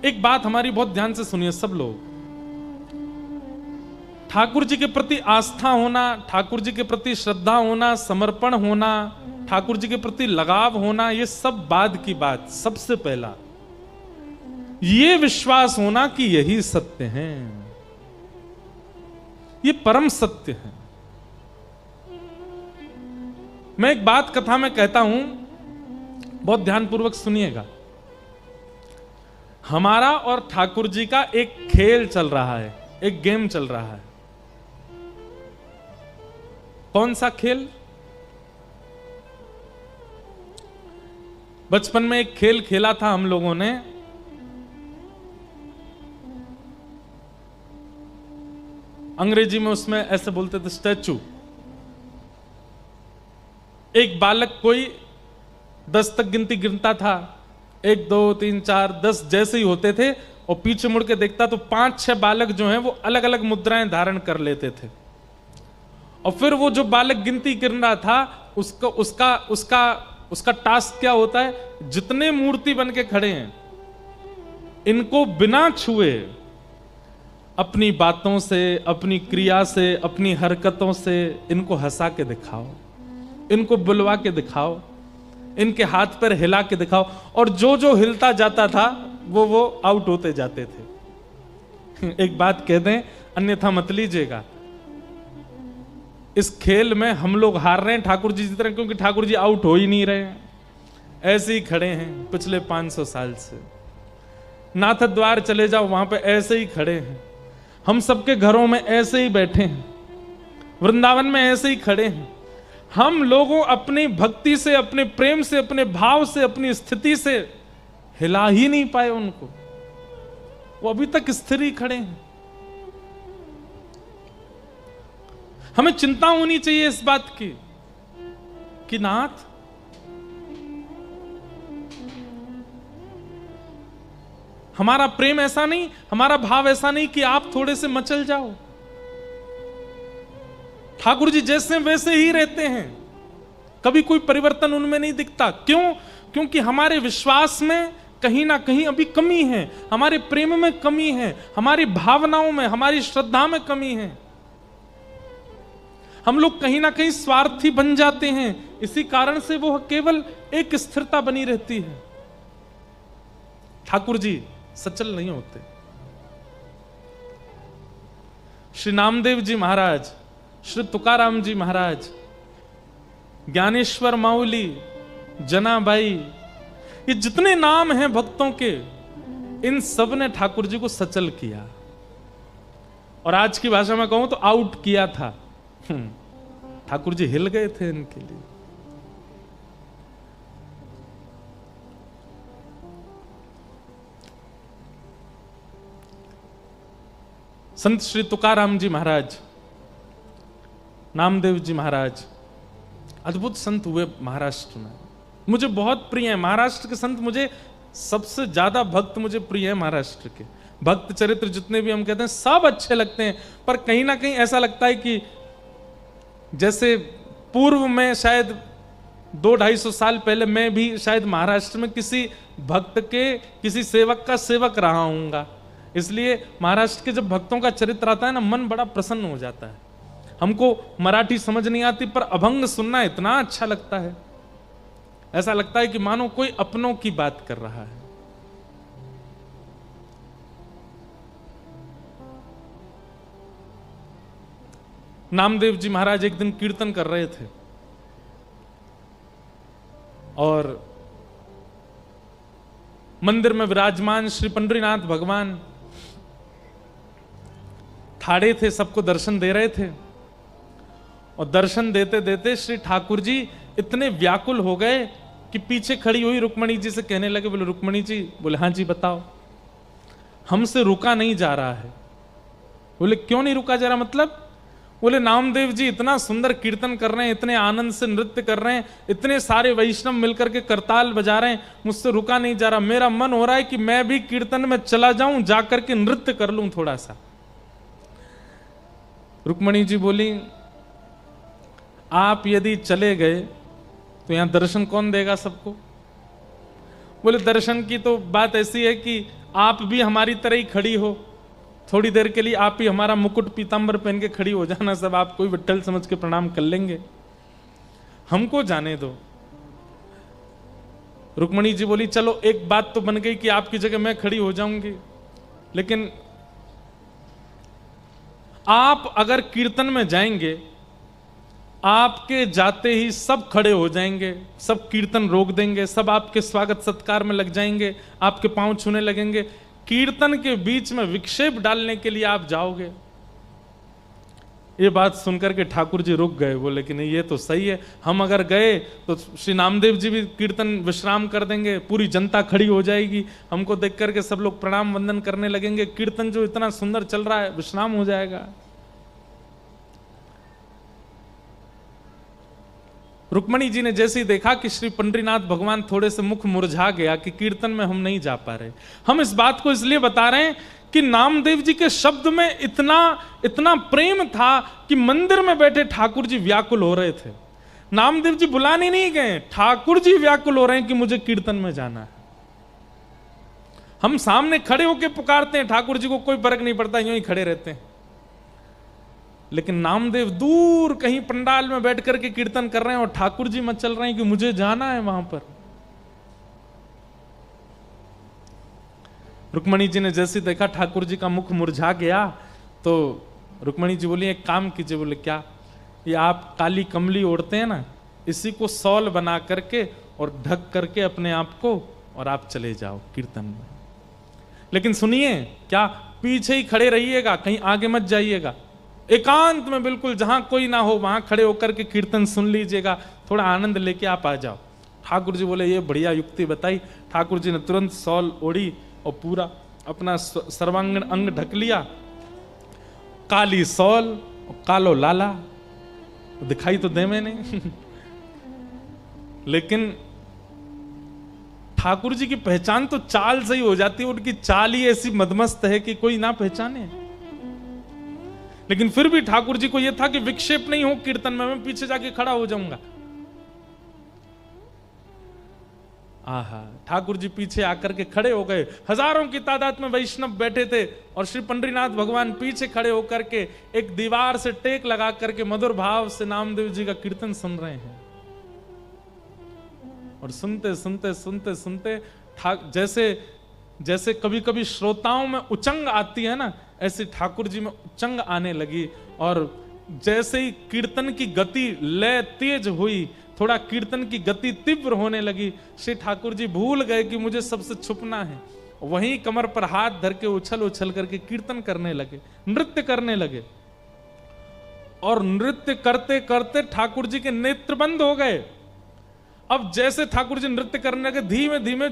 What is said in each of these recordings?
एक बात हमारी बहुत ध्यान से सुनिए सब लोग। ठाकुर जी के प्रति आस्था होना, ठाकुर जी के प्रति श्रद्धा होना, समर्पण होना, ठाकुर जी के प्रति लगाव होना, ये सब बाद की बात। सबसे पहला ये विश्वास होना कि यही सत्य है, ये परम सत्य है। मैं एक बात कथा में कहता हूं, बहुत ध्यानपूर्वक सुनिएगा। हमारा और ठाकुर जी का एक खेल चल रहा है, एक गेम चल रहा है। कौन सा खेल? बचपन में एक खेल खेला था हम लोगों ने, अंग्रेजी में उसमें ऐसे बोलते थे स्टैचू। एक बालक कोई 10 तक गिनती गिनता था, 1 2 3 4 10 जैसे ही होते थे, और पीछे मुड़ के देखता तो 5-6 बालक जो हैं वो अलग अलग मुद्राएं धारण कर लेते थे। और फिर वो जो बालक गिनती गिन रहा था उसका टास्क क्या होता है? जितने मूर्ति बन के खड़े हैं इनको बिना छुए अपनी बातों से, अपनी क्रिया से, अपनी हरकतों से इनको हंसा के दिखाओ, इनको बुलवा के दिखाओ, इनके हाथ पर हिला के दिखाओ। और जो जो हिलता जाता था वो आउट होते जाते थे। एक बात कह दें, अन्यथा मत लीजिएगा, इस खेल में हम लोग हार रहे हैं ठाकुर जी जीत रहे हैं, क्योंकि ठाकुर जी आउट हो ही नहीं रहे हैं, ऐसे ही खड़े हैं पिछले 500 साल से। नाथ द्वार चले जाओ, वहां पे ऐसे ही खड़े हैं। हम सबके घरों में ऐसे ही बैठे हैं, वृंदावन में ऐसे ही खड़े हैं। हम लोगों अपनी भक्ति से, अपने प्रेम से, अपने भाव से, अपनी स्थिति से हिला ही नहीं पाए उनको, वो अभी तक स्थिर ही खड़े हैं। हमें चिंता होनी चाहिए इस बात की कि नाथ हमारा प्रेम ऐसा नहीं, हमारा भाव ऐसा नहीं कि आप थोड़े से मचल जाओ। ठाकुर जी जैसे वैसे ही रहते हैं, कभी कोई परिवर्तन उनमें नहीं दिखता। क्यों? क्योंकि हमारे विश्वास में कहीं ना कहीं अभी कमी है, हमारे प्रेम में कमी है, हमारी भावनाओं में, हमारी श्रद्धा में कमी है। हम लोग कहीं ना कहीं स्वार्थी बन जाते हैं, इसी कारण से वो केवल एक स्थिरता बनी रहती है। ठाकुर जी सचल नहीं होते। श्री नामदेव जी महाराज, श्री तुकाराम जी महाराज, ज्ञानेश्वर माउली, जनाबाई, ये जितने नाम हैं भक्तों के, इन सब ने ठाकुर जी को सचल किया, और आज की भाषा में कहूं तो आउट किया था। ठाकुर जी हिल गए थे इनके लिए। संत श्री तुकाराम जी महाराज, नामदेव जी महाराज, अद्भुत संत हुए महाराष्ट्र में। मुझे बहुत प्रिय है महाराष्ट्र के संत, मुझे सबसे ज्यादा भक्त मुझे प्रिय है महाराष्ट्र के। भक्त चरित्र जितने भी हम कहते हैं सब अच्छे लगते हैं, पर कहीं ना कहीं ऐसा लगता है कि जैसे पूर्व में शायद 200-250 साल पहले मैं भी शायद महाराष्ट्र में किसी भक्त के, किसी सेवक का सेवक रहा हूँगा, इसलिए महाराष्ट्र के जब भक्तों का चरित्र आता है ना, मन बड़ा प्रसन्न हो जाता है। हमको मराठी समझ नहीं आती, पर अभंग सुनना इतना अच्छा लगता है, ऐसा लगता है कि मानो कोई अपनों की बात कर रहा है। नामदेव जी महाराज एक दिन कीर्तन कर रहे थे, और मंदिर में विराजमान श्री पंडरीनाथ भगवान ठाड़े थे, सबको दर्शन दे रहे थे। और दर्शन देते देते श्री ठाकुर जी इतने व्याकुल हो गए कि पीछे खड़ी हुई रुक्मणी जी से कहने लगे, बोले रुक्मणी जी, बोले हाँ जी बताओ, हमसे रुका नहीं जा रहा है। बोले क्यों नहीं रुका जा रहा? मतलब? बोले नामदेव जी इतना सुंदर कीर्तन कर रहे हैं, इतने आनंद से नृत्य कर रहे हैं, इतने सारे वैष्णव मिलकर के करताल बजा रहे हैं, मुझसे रुका नहीं जा रहा। मेरा मन हो रहा है कि मैं भी कीर्तन में चला जाऊं, जाकर के नृत्य कर लूं थोड़ा सा। रुक्मणी जी बोली, आप यदि चले गए तो यहां दर्शन कौन देगा सबको? बोले दर्शन की तो बात ऐसी है कि आप भी हमारी तरह ही खड़ी हो, थोड़ी देर के लिए आप ही हमारा मुकुट पीतांबर पहन के खड़ी हो जाना, सब आपको ही विट्ठल समझ के प्रणाम कर लेंगे, हमको जाने दो। रुक्मणी जी बोली चलो एक बात तो बन गई कि आपकी जगह मैं खड़ी हो जाऊंगी, लेकिन आप अगर कीर्तन में जाएंगे, आपके जाते ही सब खड़े हो जाएंगे, सब कीर्तन रोक देंगे, सब आपके स्वागत सत्कार में लग जाएंगे, आपके पांव छूने लगेंगे, कीर्तन के बीच में विक्षेप डालने के लिए आप जाओगे। ये बात सुनकर के ठाकुर जी रुक गए, बोले कि नहीं ये तो सही है, हम अगर गए तो श्री नामदेव जी भी कीर्तन विश्राम कर देंगे, पूरी जनता खड़ी हो जाएगी, हमको देख करके सब लोग प्रणाम वंदन करने लगेंगे, कीर्तन जो इतना सुंदर चल रहा है विश्राम हो जाएगा। रुक्मणी जी ने जैसे ही देखा कि श्री पंडरीनाथ भगवान थोड़े से मुख मुरझा गया कि कीर्तन में हम नहीं जा पा रहे, हम इस बात को इसलिए बता रहे हैं कि नामदेव जी के शब्द में इतना इतना प्रेम था कि मंदिर में बैठे ठाकुर जी व्याकुल हो रहे थे। नामदेव जी बुलाने नहीं गए, ठाकुर जी व्याकुल हो रहे हैं कि मुझे कीर्तन में जाना है। हम सामने खड़े होकर पुकारते हैं, ठाकुर जी को कोई फर्क नहीं पड़ता, यूं ही खड़े रहते हैं, लेकिन नामदेव दूर कहीं पंडाल में बैठ करके कीर्तन कर रहे हैं और ठाकुर जी मत चल रहे हैं कि मुझे जाना है वहां पर। रुक्मणी जी ने जैसे देखा ठाकुर जी का मुख मुरझा गया, तो रुक्मणी जी बोली एक काम कीजिए। बोले क्या? ये आप काली कमली ओढ़ते हैं ना, इसी को सौल बना करके और ढक करके अपने आप को और आप चले जाओ कीर्तन में, लेकिन सुनिए क्या पीछे ही खड़े रहिएगा, कहीं आगे मत जाइएगा, एकांत में बिल्कुल जहां कोई ना हो वहां खड़े होकर के कीर्तन सुन लीजिएगा, थोड़ा आनंद लेके आप आ जाओ। ठाकुर जी बोले ये बढ़िया युक्ति बताई। ठाकुर जी ने तुरंत सौल ओढ़ी और पूरा अपना सर्वांगीण अंग ढक लिया, काली सौल और कालो लाला, दिखाई तो दे मैंने लेकिन ठाकुर जी की पहचान तो चाल से ही हो जाती है, उनकी चाल ही ऐसी मदमस्त है कि कोई ना पहचाने। लेकिन फिर भी ठाकुर जी को यह था कि विक्षेप नहीं हो कीर्तन में, मैं पीछे जाके खड़ा हो जाऊंगा। आहा, ठाकुर जी पीछे आकर के खड़े हो गए, हजारों की तादाद में वैष्णव बैठे थे और श्री पंडरीनाथ भगवान पीछे खड़े होकर के एक दीवार से टेक लगा करके मधुर भाव से नामदेव जी का कीर्तन सुन रहे हैं। और सुनते सुनते सुनते सुनते जैसे जैसे कभी कभी श्रोताओं में उचंग आती है ना, ऐसे ठाकुर जी में उचंग आने लगी। और जैसे ही कीर्तन की गति लय तेज हुई, थोड़ा कीर्तन की गति तीव्र होने लगी, श्री ठाकुर जी भूल गए कि मुझे सबसे छुपना है, वहीं कमर पर हाथ धर के उछल उछल करके कीर्तन करने लगे, नृत्य करने लगे। और नृत्य करते करते ठाकुर जी के नेत्र बंद हो गए। अब जैसे ठाकुर जी नृत्य करने लगे, धीमे धीमे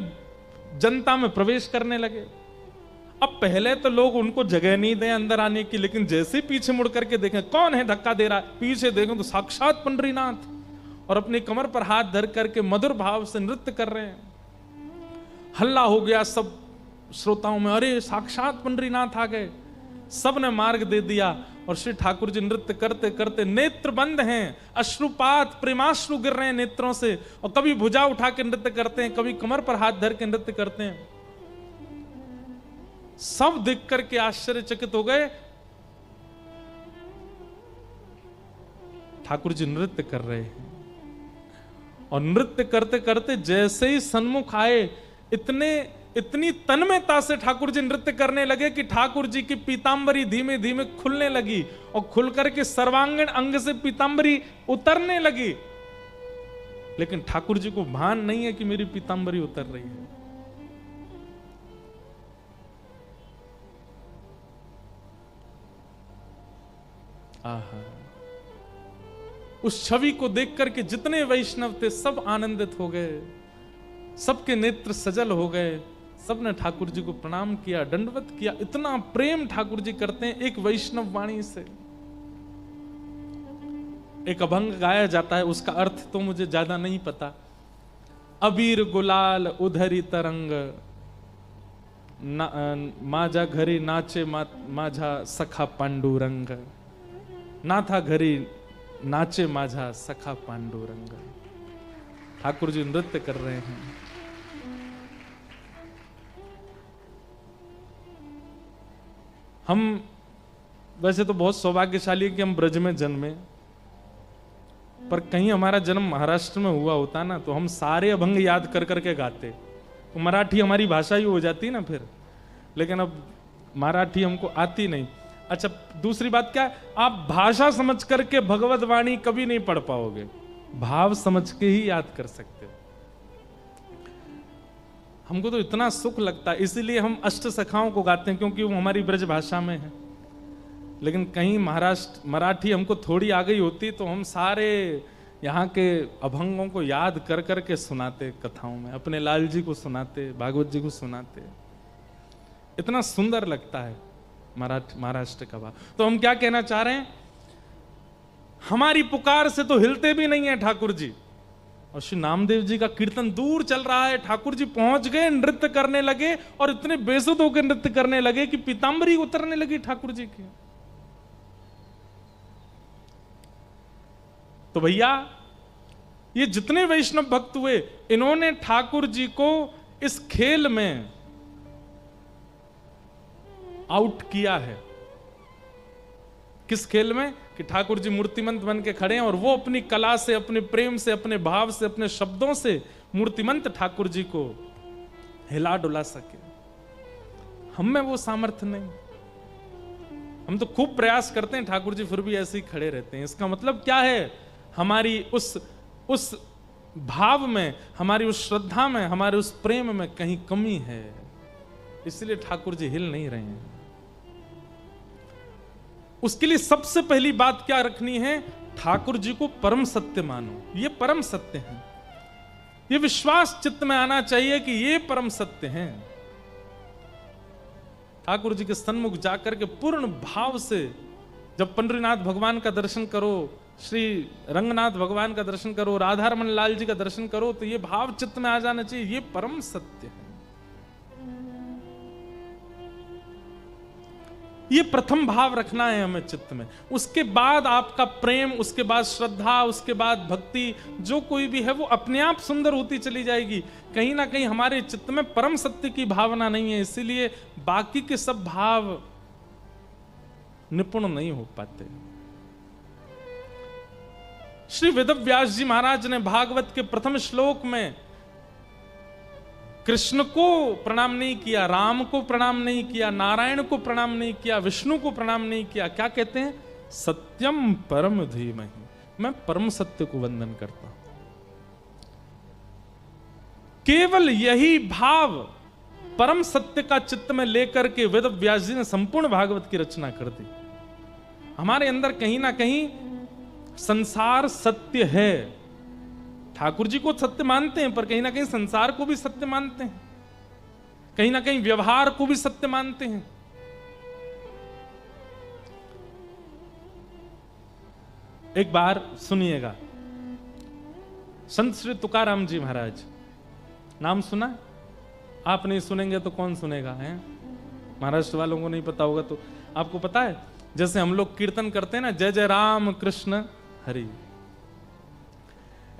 जनता में प्रवेश करने लगे। अब पहले तो लोग उनको जगह नहीं दें अंदर आने की, लेकिन जैसे पीछे मुड़ करके देखें कौन है धक्का दे रहा है, पीछे देखें तो साक्षात पंडरीनाथ, और अपनी कमर पर हाथ धर करके मधुर भाव से नृत्य कर रहे हैं। हल्ला हो गया सब श्रोताओं में, अरे साक्षात पंडरीनाथ आ गए। सब ने मार्ग दे दिया और श्री ठाकुर जी नृत्य करते करते नेत्र बंद हैं, अश्रुपात प्रेमाश्रु गिर रहे हैं नेत्रों से, और कभी भुजा उठा के नृत्य करते हैं, कभी कमर पर हाथ धर के नृत्य करते हैं। सब देख करके आश्चर्यचकित हो गए। ठाकुर जी नृत्य कर रहे हैं और नृत्य करते करते जैसे ही सन्मुख आए, इतनी तन्मयता से ठाकुर जी नृत्य करने लगे कि ठाकुर जी की पीतांबरी धीमे धीमे खुलने लगी और खुल करके सर्वांगीण अंग से पीतांबरी उतरने लगी। लेकिन ठाकुर जी को भान नहीं है कि मेरी पीतांबरी उतर रही है। आहा, उस छवि को देख करके जितने वैष्णव थे सब आनंदित हो गए, सबके नेत्र सजल हो गए, सबने ठाकुर जी को प्रणाम किया, दंडवत किया। इतना प्रेम ठाकुर जी करते हैं एक वैष्णव वाणी से। एक अभंग गाया जाता है, उसका अर्थ तो मुझे ज्यादा नहीं पता। अबीर गुलाल उधरी तरंग, माझा घरी नाचे माझा सखा पांडुरंग, नाथा घरी नाचे माझा सखा पांडुरंग। ठाकुर जी नृत्य कर रहे हैं। हम वैसे तो बहुत सौभाग्यशाली है कि हम ब्रज में जन्मे, पर कहीं हमारा जन्म महाराष्ट्र में हुआ होता ना तो हम सारे अभंग याद कर करके गाते, तो मराठी हमारी भाषा ही हो जाती ना फिर। लेकिन अब मराठी हमको आती नहीं। अच्छा, दूसरी बात क्या है, आप भाषा समझ करके भगवत वाणी कभी नहीं पढ़ पाओगे, भाव समझ के ही याद कर सकते हो। हमको तो इतना सुख लगता है, इसीलिए हम अष्ट सखाओं को गाते हैं, क्योंकि वो हमारी ब्रज भाषा में है। लेकिन कहीं महाराष्ट्र मराठी हमको थोड़ी आ गई होती तो हम सारे यहाँ के अभंगों को याद कर करके सुनाते कथाओं में, अपने लाल जी को सुनाते, भागवत जी को सुनाते। इतना सुंदर लगता है महाराष्ट्र का भाव। तो हम क्या कहना चाह रहे हैं, हमारी पुकार से तो हिलते भी नहीं है ठाकुर जी, और श्री नामदेव जी का कीर्तन दूर चल रहा है, ठाकुर जी पहुंच गए, नृत्य करने लगे और इतने बेसुध होकर नृत्य करने लगे कि पीतांबरी उतरने लगी ठाकुर जी की। तो भैया ये जितने वैष्णव भक्त हुए, इन्होंने ठाकुर जी को इस खेल में आउट किया है। किस खेल में? कि ठाकुर जी मूर्तिमंत बन के खड़े हैं और वो अपनी कला से, अपने प्रेम से, अपने भाव से, अपने शब्दों से मूर्तिमंत ठाकुर जी को हिला डुला सके। हम में वो सामर्थ्य नहीं। हम तो खूब प्रयास करते हैं, ठाकुर जी फिर भी ऐसे ही खड़े रहते हैं। इसका मतलब क्या है, हमारी उस भाव में, हमारी उस श्रद्धा में, हमारे उस प्रेम में कहीं कमी है, इसलिए ठाकुर जी हिल नहीं रहे हैं। उसके लिए सबसे पहली बात क्या रखनी है, ठाकुर जी को परम सत्य मानो। ये परम सत्य है, ये विश्वास चित्त में आना चाहिए कि ये परम सत्य है। ठाकुर जी के सन्मुख जाकर के पूर्ण भाव से जब पंडरीनाथ भगवान का दर्शन करो, श्री रंगनाथ भगवान का दर्शन करो, राधा रमन लाल जी का दर्शन करो, तो ये भाव चित्त में आ जाना चाहिए, ये परम सत्य है। ये प्रथम भाव रखना है हमें चित्त में। उसके बाद आपका प्रेम, उसके बाद श्रद्धा, उसके बाद भक्ति, जो कोई भी है वो अपने आप सुंदर होती चली जाएगी। कहीं ना कहीं हमारे चित्त में परम सत्य की भावना नहीं है, इसीलिए बाकी के सब भाव निपुण नहीं हो पाते। श्री वेदव्यास जी महाराज ने भागवत के प्रथम श्लोक में कृष्ण को प्रणाम नहीं किया, राम को प्रणाम नहीं किया, नारायण को प्रणाम नहीं किया, विष्णु को प्रणाम नहीं किया। क्या कहते हैं? सत्यम परम धीमहि, मैं परम सत्य को वंदन करता हूं। केवल यही भाव परम सत्य का चित्त में लेकर के वेदव्यास जी ने संपूर्ण भागवत की रचना कर दी। हमारे अंदर कहीं ना कहीं संसार सत्य है, ठाकुर जी को सत्य मानते हैं, पर कहीं ना कहीं संसार को भी सत्य मानते हैं, कहीं ना कहीं व्यवहार को भी सत्य मानते हैं। एक बार सुनिएगा, संत श्री तुकाराम जी महाराज, नाम सुना? आप नहीं सुनेंगे तो कौन सुनेगा है? महाराष्ट्र वालों को नहीं पता होगा तो आपको पता है, जैसे हम लोग कीर्तन करते हैं ना, जय जय राम कृष्ण हरि,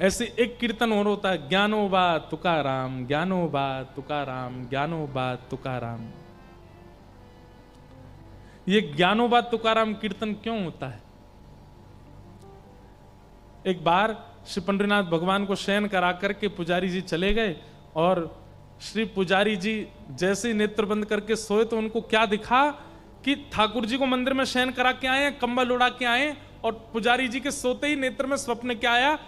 ऐसे एक कीर्तन और होता है, ज्ञानोबा तुकाराम, ज्ञानोबा तुकाराम, ज्ञानोबा तुकाराम। ये ज्ञानोबा तुकाराम कीर्तन क्यों होता है? एक बार श्री पंडरीनाथ भगवान को शयन करा करके पुजारी जी चले गए, और श्री पुजारी जी जैसे ही नेत्र बंद करके सोए तो उनको क्या दिखा कि ठाकुर जी को मंदिर में शयन करा के आए, कंबल उड़ा के आए, और पुजारी जी के सोते ही नेत्र में स्वप्न क्या आया,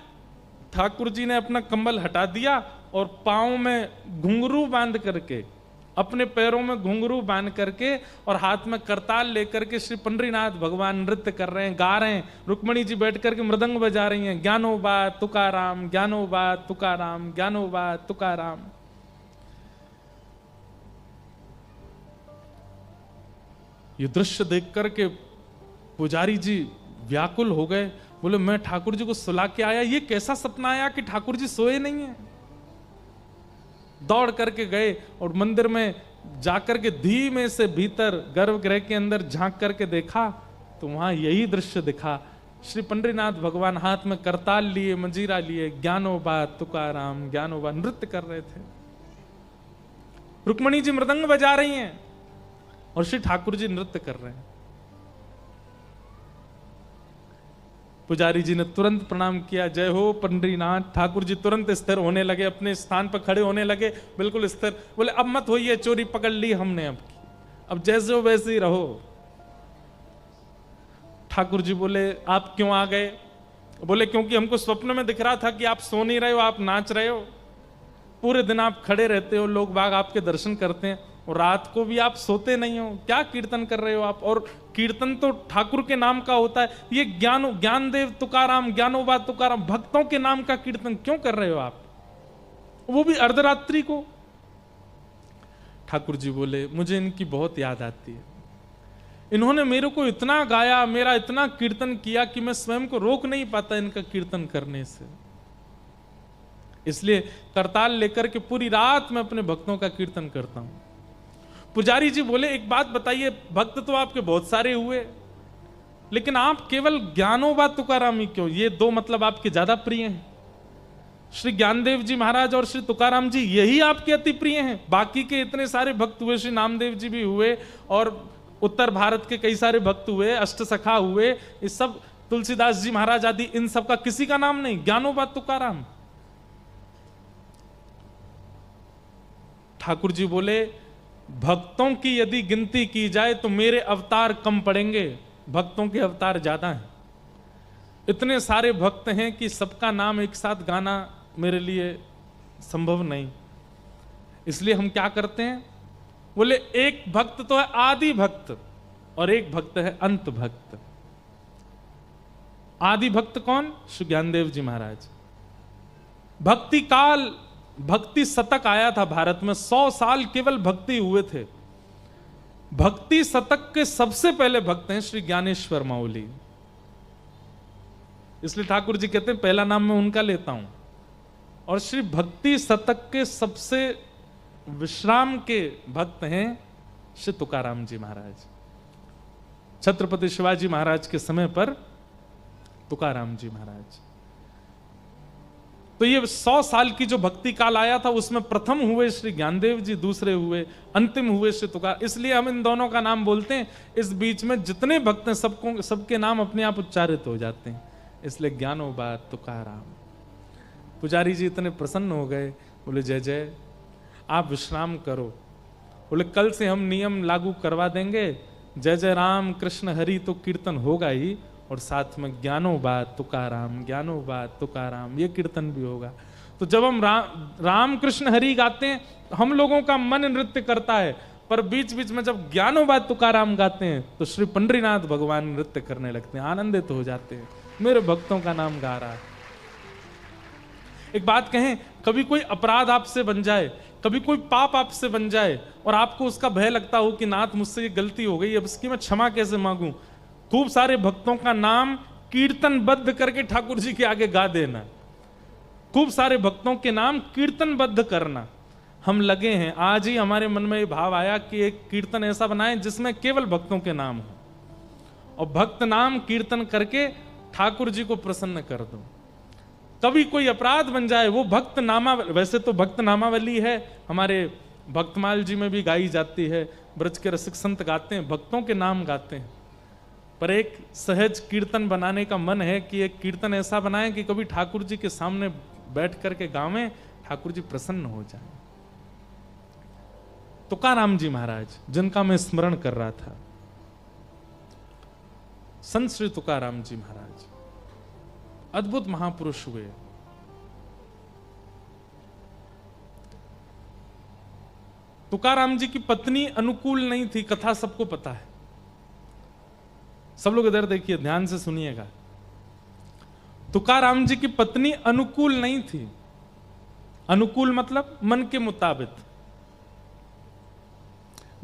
ठाकुर जी ने अपना कंबल हटा दिया और पांव में घुंघरू बांध करके, अपने पैरों में घुंघरू बांध करके और हाथ में करताल लेकर के श्री पंडरीनाथ भगवान नृत्य कर रहे हैं, गा रहे हैं। रुक्मणी जी बैठ करके मृदंग बजा रही हैं, ज्ञानोबा तुकाराम, ज्ञानोबा तुकाराम, ज्ञानोबा तुकाराम। ये दृश्य देख करके पुजारी जी व्याकुल हो गए, बोले मैं ठाकुर जी को सुला के आया, ये कैसा सपना आया कि ठाकुर जी सोए नहीं है। दौड़ करके गए और मंदिर में जाकर के धीमे से भीतर गर्भगृह के अंदर झांक करके देखा तो वहां यही दृश्य दिखा, श्री पंडरीनाथ भगवान हाथ में करताल लिए, मंजीरा लिए, ज्ञानोबा तुकाराम, ज्ञानोबा नृत्य कर रहे थे। रुक्मणी जी मृदंग बजा रही हैं। और श्री ठाकुर जी नृत्य कर रहे हैं। पुजारी जी ने तुरंत प्रणाम किया, जय हो पंडरीनाथ। ठाकुर जी तुरंत स्थिर होने लगे, अपने स्थान पर खड़े होने लगे, बिल्कुल स्थिर। बोले अब मत होइए, चोरी पकड़ ली हमने, अब जैसे हो वैसे ही रहो। ठाकुर जी बोले आप क्यों आ गए? बोले क्योंकि हमको स्वप्न में दिख रहा था कि आप सो नहीं रहे हो, आप नाच रहे हो। पूरे दिन आप खड़े रहते हो, लोग बाग आपके दर्शन करते हैं, और रात को भी आप सोते नहीं हो। क्या कीर्तन कर रहे हो आप? और कीर्तन तो ठाकुर के नाम का होता है। ये ज्ञानदेव तुकाराम, ज्ञानोबा तुकाराम, भक्तों के नाम का कीर्तन क्यों कर रहे हो आप, वो भी अर्धरात्रि को? ठाकुर जी बोले मुझे इनकी बहुत याद आती है। इन्होंने मेरे को इतना गाया, मेरा इतना कीर्तन किया कि मैं स्वयं को रोक नहीं पाता इनका कीर्तन करने से। इसलिए करताल लेकर के पूरी रात मैं अपने भक्तों का कीर्तन करता हूं। पुजारी जी बोले एक बात बताइए, भक्त तो आपके बहुत सारे हुए, लेकिन आप केवल ज्ञानोबा तुकाराम ही क्यों? ये दो मतलब आपके ज्यादा प्रिय हैं। श्री ज्ञानदेव जी महाराज और श्री तुकाराम जी यही आपके अति प्रिय हैं। बाकी के इतने सारे भक्त हुए, श्री नामदेव जी भी हुए, और उत्तर भारत के कई सारे भक्त हुए, अष्ट सखा हुए, ये सब, तुलसीदास जी महाराज आदि, इन सब का किसी का नाम नहीं, ज्ञानोबा तुकाराम। ठाकुर जी बोले भक्तों की यदि गिनती की जाए तो मेरे अवतार कम पड़ेंगे, भक्तों के अवतार ज्यादा हैं। इतने सारे भक्त हैं कि सबका नाम एक साथ गाना मेरे लिए संभव नहीं। इसलिए हम क्या करते हैं? बोले एक भक्त तो है आदि भक्त और एक भक्त है अंत भक्त। आदि भक्त कौन? श्री ज्ञानदेव जी महाराज। भक्ति काल, भक्ति शतक आया था भारत में, 100 साल केवल भक्ति हुए थे। भक्ति शतक के सबसे पहले भक्त हैं श्री ज्ञानेश्वर माउली। इसलिए ठाकुर जी कहते हैं पहला नाम मैं उनका लेता हूं। और श्री भक्ति शतक के सबसे विश्राम के भक्त हैं श्री तुकाराम जी महाराज। छत्रपति शिवाजी महाराज के समय पर तुकाराम जी महाराज। तो ये 100 साल की जो भक्ति काल आया था उसमें प्रथम हुए श्री ज्ञानदेव जी, दूसरे हुए, अंतिम हुए श्री तुकार। इसलिए हम इन दोनों का नाम बोलते हैं। इस बीच में जितने भक्त हैं सबको, सबके नाम अपने आप उच्चारित हो जाते हैं, इसलिए ज्ञानोबा तुकाराम। पुजारी जी इतने प्रसन्न हो गए, बोले जय जय, आप विश्राम करो। बोले कल से हम नियम लागू करवा देंगे, जय जय राम कृष्ण हरि तो कीर्तन होगा ही, और साथ में ज्ञानोबा तुकाराम, ज्ञानोबा तुकाराम, ये कीर्तन भी होगा। तो जब हम राम कृष्ण हरि गाते हैं, हम लोगों का मन नृत्य करता है, पर बीच बीच में जब ज्ञानोबा तुकाराम गाते हैं तो श्री पंडरीनाथ भगवान नृत्य करने लगते हैं, आनंदित हो जाते हैं, मेरे भक्तों का नाम गा रहा है। एक बात कहें, कभी कोई अपराध आपसे बन जाए, कभी कोई पाप आपसे बन जाए, और आपको उसका भय लगता हो कि नाथ मुझसे ये गलती हो गई, अब इसकी मैं क्षमा कैसे मांगूं, खूब सारे भक्तों का नाम कीर्तनबद्ध करके ठाकुर जी के आगे गा देना। खूब सारे भक्तों के नाम कीर्तनबद्ध करना। हम लगे हैं, आज ही हमारे मन में ये भाव आया कि एक कीर्तन ऐसा बनाएं जिसमें केवल भक्तों के नाम हो, और भक्त नाम कीर्तन करके ठाकुर जी को प्रसन्न कर दो। कभी कोई अपराध बन जाए, वो भक्त नामा, वैसे तो भक्त नामावली है हमारे भक्तमाल जी में भी गाई जाती है, ब्रज के रसिक संत गाते हैं, भक्तों के नाम गाते हैं, पर एक सहज कीर्तन बनाने का मन है कि एक कीर्तन ऐसा बनाएं कि कभी ठाकुर जी के सामने बैठ करके गावें, ठाकुर जी प्रसन्न हो जाएं। तुकाराम जी महाराज जिनका मैं स्मरण कर रहा था, संत श्री तुकाराम जी महाराज अद्भुत महापुरुष हुए। तुकाराम जी की पत्नी अनुकूल नहीं थी, कथा सबको पता है। सब लोग इधर देखिए, ध्यान से सुनिएगा। तुकाराम जी की पत्नी अनुकूल नहीं थी। अनुकूल मतलब मन के मुताबिक।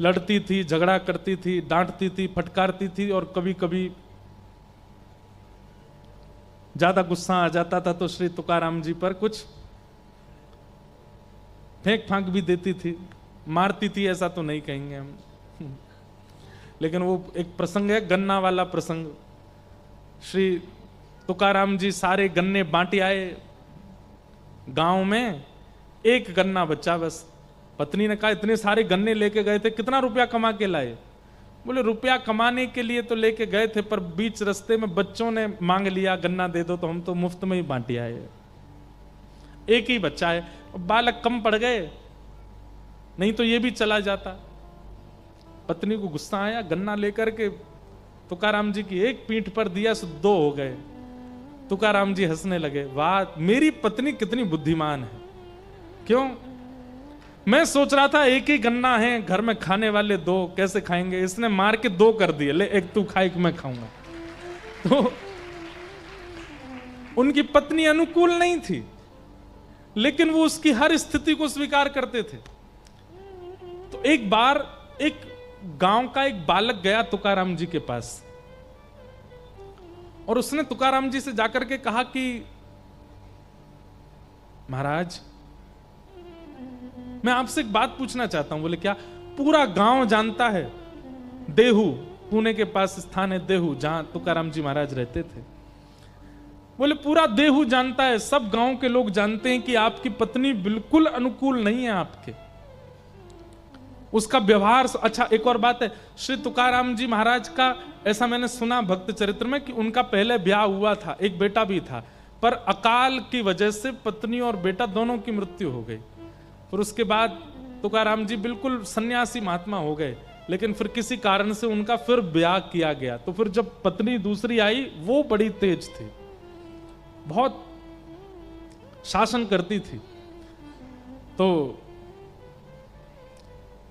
लड़ती थी, झगड़ा करती थी, डांटती थी, फटकारती थी, और कभी कभी ज्यादा गुस्सा आ जाता था तो श्री तुकाराम जी पर कुछ फेंक फांक भी देती थी, मारती थी, ऐसा तो नहीं कहेंगे हम लेकिन वो एक प्रसंग है, गन्ना वाला प्रसंग। श्री तुकाराम जी सारे गन्ने बांटे आए गांव में, एक गन्ना बचा बस। पत्नी ने कहा इतने सारे गन्ने लेके गए थे, कितना रुपया कमा के लाए? बोले रुपया कमाने के लिए तो लेके गए थे, पर बीच रास्ते में बच्चों ने मांग लिया गन्ना दे दो, तो हम तो मुफ्त में ही बांटी आए। एक ही बच्चा है, बालक कम पड़ गए, नहीं तो ये भी चला जाता। पत्नी को गुस्सा आया, गन्ना लेकर के तुकाराम जी की एक पीठ पर दिया, सो दो हो गए। तुकाराम जी हंसने लगे, वाह मेरी पत्नी कितनी बुद्धिमान है। क्यों? मैं सोच रहा था एक ही गन्ना है, घर में खाने वाले दो, कैसे खाएंगे, इसने मार के दो कर दिए, ले एक तू खा एक मैं खाऊंगा। तो उनकी पत्नी अनुकूल नहीं थी, लेकिन वो उसकी हर स्थिति को स्वीकार करते थे। तो एक बार एक गांव का एक बालक गया तुकाराम जी के पास, और उसने तुकाराम जी से जाकर के कहा कि महाराज मैं आपसे एक बात पूछना चाहता हूं। बोले क्या? पूरा गांव जानता है, देहू पुणे के पास स्थान है देहू, जहां तुकाराम जी महाराज रहते थे। बोले पूरा देहू जानता है, सब गांव के लोग जानते हैं कि आपकी पत्नी बिल्कुल अनुकूल नहीं है आपके, उसका व्यवहार। अच्छा एक और बात है, श्री तुकाराम जी महाराज का ऐसा मैंने सुना भक्त चरित्र में कि उनका पहले ब्याह हुआ था, एक बेटा भी था, पर अकाल की वजह से पत्नी और बेटा दोनों की मृत्यु हो गई। फिर उसके बाद तुकाराम जी बिल्कुल सन्यासी महात्मा हो गए, लेकिन फिर किसी कारण से उनका फिर ब्याह किया गया। तो फिर जब पत्नी दूसरी आई, वो बड़ी तेज थी, बहुत शासन करती थी। तो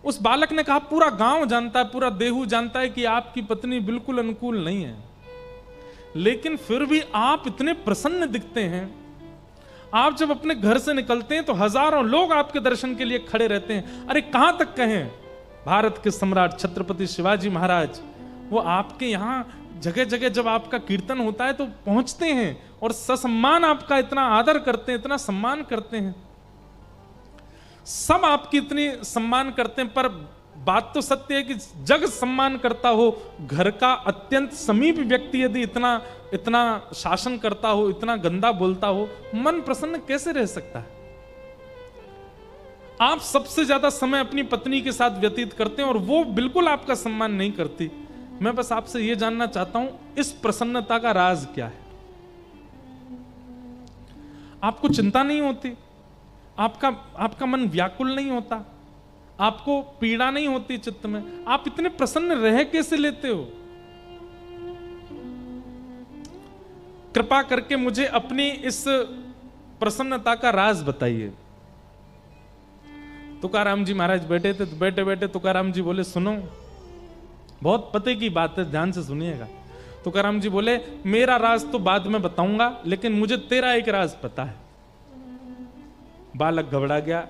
उस बालक ने कहा पूरा गांव जानता है, पूरा देहू जानता है कि आपकी पत्नी बिल्कुल अनुकूल नहीं है, लेकिन फिर भी आप इतने प्रसन्न दिखते हैं। आप जब अपने घर से निकलते हैं तो हजारों लोग आपके दर्शन के लिए खड़े रहते हैं। अरे कहां तक कहें, भारत के सम्राट छत्रपति शिवाजी महाराज, वो आपके यहां जगह जगह जब आपका कीर्तन होता है तो पहुंचते हैं और ससम्मान आपका इतना आदर करते हैं, इतना सम्मान करते हैं। सब आपकी इतनी सम्मान करते हैं, पर बात तो सत्य है कि जग सम्मान करता हो, घर का अत्यंत समीप व्यक्ति यदि इतना इतना शासन करता हो, इतना गंदा बोलता हो, मन प्रसन्न कैसे रह सकता है? आप सबसे ज्यादा समय अपनी पत्नी के साथ व्यतीत करते हैं और वो बिल्कुल आपका सम्मान नहीं करती। मैं बस आपसे यह जानना चाहता हूं, इस प्रसन्नता का राज क्या है? आपको चिंता नहीं होती, आपका मन व्याकुल नहीं होता, आपको पीड़ा नहीं होती चित्त में, आप इतने प्रसन्न रह कैसे लेते हो? कृपा करके मुझे अपनी इस प्रसन्नता का राज बताइए। तुकाराम जी महाराज बैठे थे, तो बैठे बैठे तुकाराम जी बोले सुनो, बहुत पते की बात है, ध्यान से सुनिएगा। तुकाराम जी बोले मेरा राज तो बाद में बताऊंगा, लेकिन मुझे तेरा एक राज पता है। बालक घबरा गया,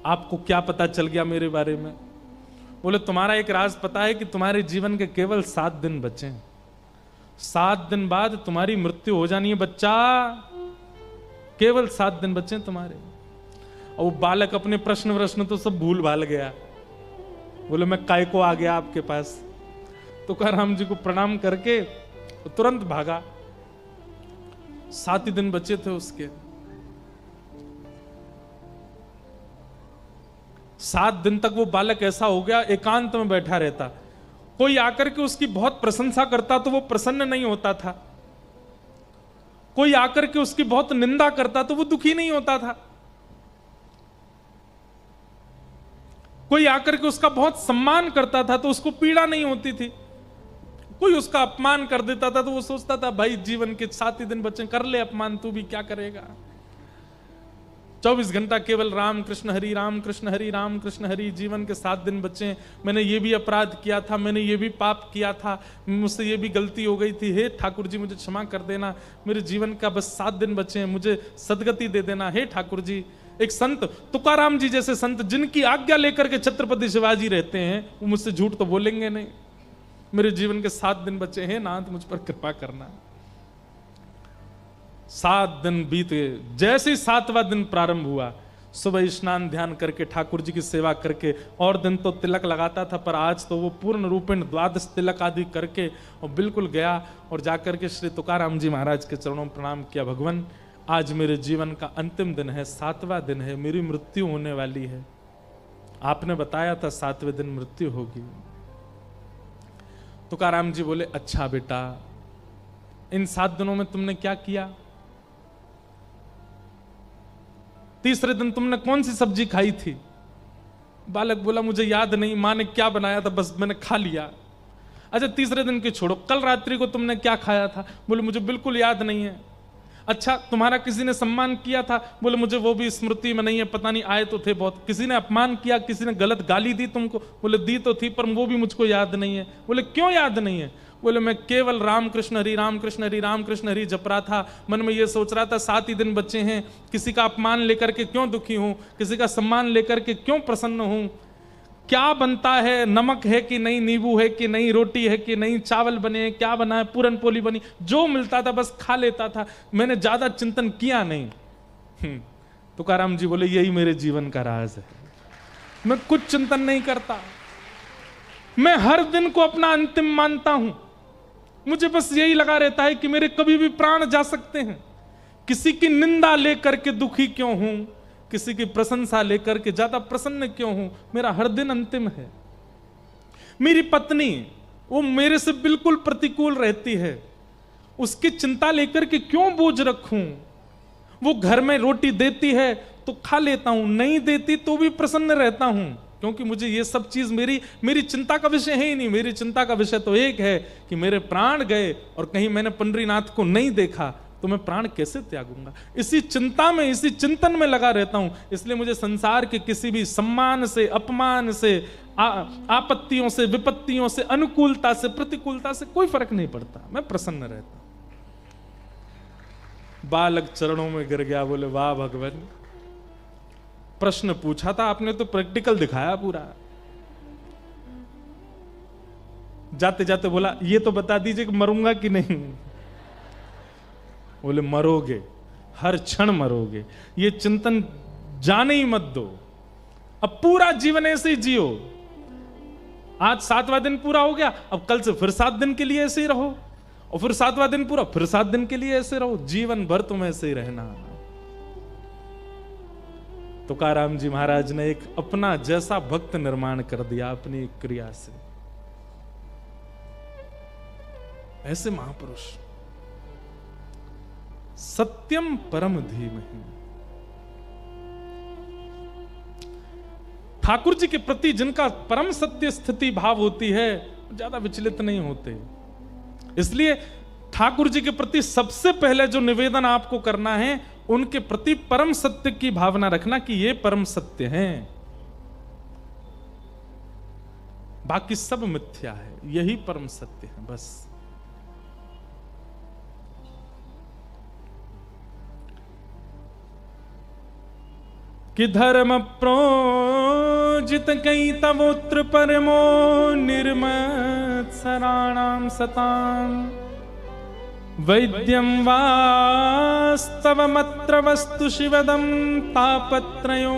आपको क्या पता चल गया मेरे बारे में? बोले तुम्हारा एक राज पता है कि तुम्हारे जीवन के केवल 7 दिन बचे हैं, 7 दिन बाद तुम्हारी मृत्यु हो जानी है बच्चा, केवल 7 दिन बचे हैं तुम्हारे। और वो बालक अपने प्रश्न तो सब भूल भाल गया। बोले मैं काय को आ गया आपके पास? तुकाराम जी को प्रणाम करके तुरंत भागा। 7 ही दिन बचे थे उसके। 7 दिन तक वो बालक ऐसा हो गया, एकांत में बैठा रहता। कोई आकर के उसकी बहुत प्रशंसा करता तो वो प्रसन्न नहीं होता था, कोई आकर के उसकी बहुत निंदा करता तो वो दुखी नहीं होता था, कोई आकर के उसका बहुत सम्मान करता था तो उसको पीड़ा नहीं होती थी, कोई उसका अपमान कर देता था तो वो सोचता था भाई जीवन के 7 ही दिन बचे, कर ले अपमान, तू भी क्या करेगा। 24 घंटा केवल राम कृष्ण हरि राम कृष्ण हरि राम कृष्ण हरि। जीवन के 7 दिन बचे, मैंने ये भी अपराध किया था, मैंने ये भी पाप किया था, मुझसे ये भी गलती हो गई थी, हे ठाकुर जी मुझे क्षमा कर देना, मेरे जीवन का बस 7 दिन बचे हैं, मुझे सदगति दे देना हे ठाकुर जी। एक संत, तुकाराम जी जैसे संत जिनकी आज्ञा लेकर के छत्रपति शिवाजी रहते हैं, वो मुझसे झूठ तो बोलेंगे नहीं। मेरे जीवन के 7 दिन बचे हैं, नाथ मुझ पर कृपा करना। 7 दिन बीत गए। जैसे ही 7वां दिन प्रारंभ हुआ, सुबह स्नान ध्यान करके ठाकुर जी की सेवा करके, और दिन तो तिलक लगाता था, पर आज तो वो पूर्ण रूपेण 12 तिलक आदि करके और बिल्कुल गया और जाकर के श्री तुकाराम जी महाराज के चरणों में प्रणाम किया। भगवान आज मेरे जीवन का अंतिम दिन है, 7वां दिन है, मेरी मृत्यु होने वाली है। आपने बताया था 7वें दिन मृत्यु होगी, तुकाराम जी बोले, अच्छा बेटा, इन 7 दिनों में तुमने क्या किया? तीसरे दिन तुमने कौन सी सब्जी खाई थी? बालक बोला, मुझे याद नहीं, माँ ने क्या बनाया था, बस मैंने खा लिया। अच्छा, तीसरे दिन की छोड़ो, कल रात्रि को तुमने क्या खाया था? बोले, मुझे बिल्कुल याद नहीं है। अच्छा, तुम्हारा किसी ने सम्मान किया था? बोले, मुझे वो भी स्मृति में नहीं है, पता नहीं, आए तो थे बहुत। किसी ने अपमान किया, किसी ने गलत गाली दी तुमको? बोले, दी तो थी, पर वो भी मुझको याद नहीं है। बोले, क्यों याद नहीं है? बोले, मैं केवल राम कृष्ण हरि राम कृष्ण हरि राम कृष्ण हरि जप रहा था, मन में ये सोच रहा था 7 ही दिन बच्चे हैं, किसी का अपमान लेकर के क्यों दुखी हूं, किसी का सम्मान लेकर के क्यों प्रसन्न हूं, क्या बनता है, नमक है कि नहीं, नींबू है कि नहीं, रोटी है कि नहीं, चावल बने हैं, क्या बना है, पूरन पोली बनी, जो मिलता था बस खा लेता था, मैंने ज्यादा चिंतन किया नहीं। तुकाराम जी बोले, यही मेरे जीवन का राज है, मैं कुछ चिंतन नहीं करता, मैं हर दिन को अपना अंतिम मानता हूं, मुझे बस यही लगा रहता है कि मेरे कभी भी प्राण जा सकते हैं, किसी की निंदा लेकर के दुखी क्यों हूं, किसी की प्रशंसा लेकर के ज्यादा प्रसन्न क्यों हूं, मेरा हर दिन अंतिम है। मेरी पत्नी, वो मेरे से बिल्कुल प्रतिकूल रहती है, उसकी चिंता लेकर के क्यों बोझ रखूं, वो घर में रोटी देती है तो खा लेता हूं, नहीं देती तो भी प्रसन्न रहता हूं, क्योंकि मुझे ये सब चीज मेरी चिंता का विषय है ही नहीं। मेरी चिंता का विषय तो एक है कि मेरे प्राण गए और कहीं मैंने पंडरीनाथ को नहीं देखा तो मैं प्राण कैसे त्यागूंगा। इसी चिंता में, इसी चिंतन में लगा रहता हूं। इसलिए मुझे संसार के किसी भी सम्मान से, अपमान से, आपत्तियों से, विपत्तियों से, अनुकूलता से, प्रतिकूलता से कोई फर्क नहीं पड़ता, मैं प्रसन्न रहता हूं। बालक चरणों में गिर गया, बोले, वाह भगवान, प्रश्न पूछा था आपने तो प्रैक्टिकल दिखाया पूरा। जाते जाते बोला, ये तो बता दीजिए कि मरूंगा कि नहीं। बोले, मरोगे, हर क्षण मरोगे, ये चिंतन जाने ही मत दो, अब पूरा जीवन ऐसे ही जियो। आज 7वां दिन पूरा हो गया, अब कल से फिर 7 दिन के लिए ऐसे ही रहो, और फिर 7वां दिन पूरा, फिर 7 दिन के लिए ऐसे रहो, जीवन भर तुम ऐसे ही रहना। तुकाराम जी महाराज ने एक अपना जैसा भक्त निर्माण कर दिया अपनी क्रिया से। ऐसे महापुरुष, सत्यम परम धीमहि। ठाकुर जी के प्रति जिनका परम सत्य स्थिति भाव होती है, ज्यादा विचलित नहीं होते। इसलिए ठाकुर जी के प्रति सबसे पहले जो निवेदन आपको करना है, उनके प्रति परम सत्य की भावना रखना कि ये परम सत्य हैं, बाकी सब मिथ्या है, यही परम सत्य है बस। कि धर्म प्रोजित कई तवोत्र परमो निर्मत्सराणाम सताम वैद्यं वास्तवमत्र वस्तु शिवदं तापत्रयोन्मूलनम्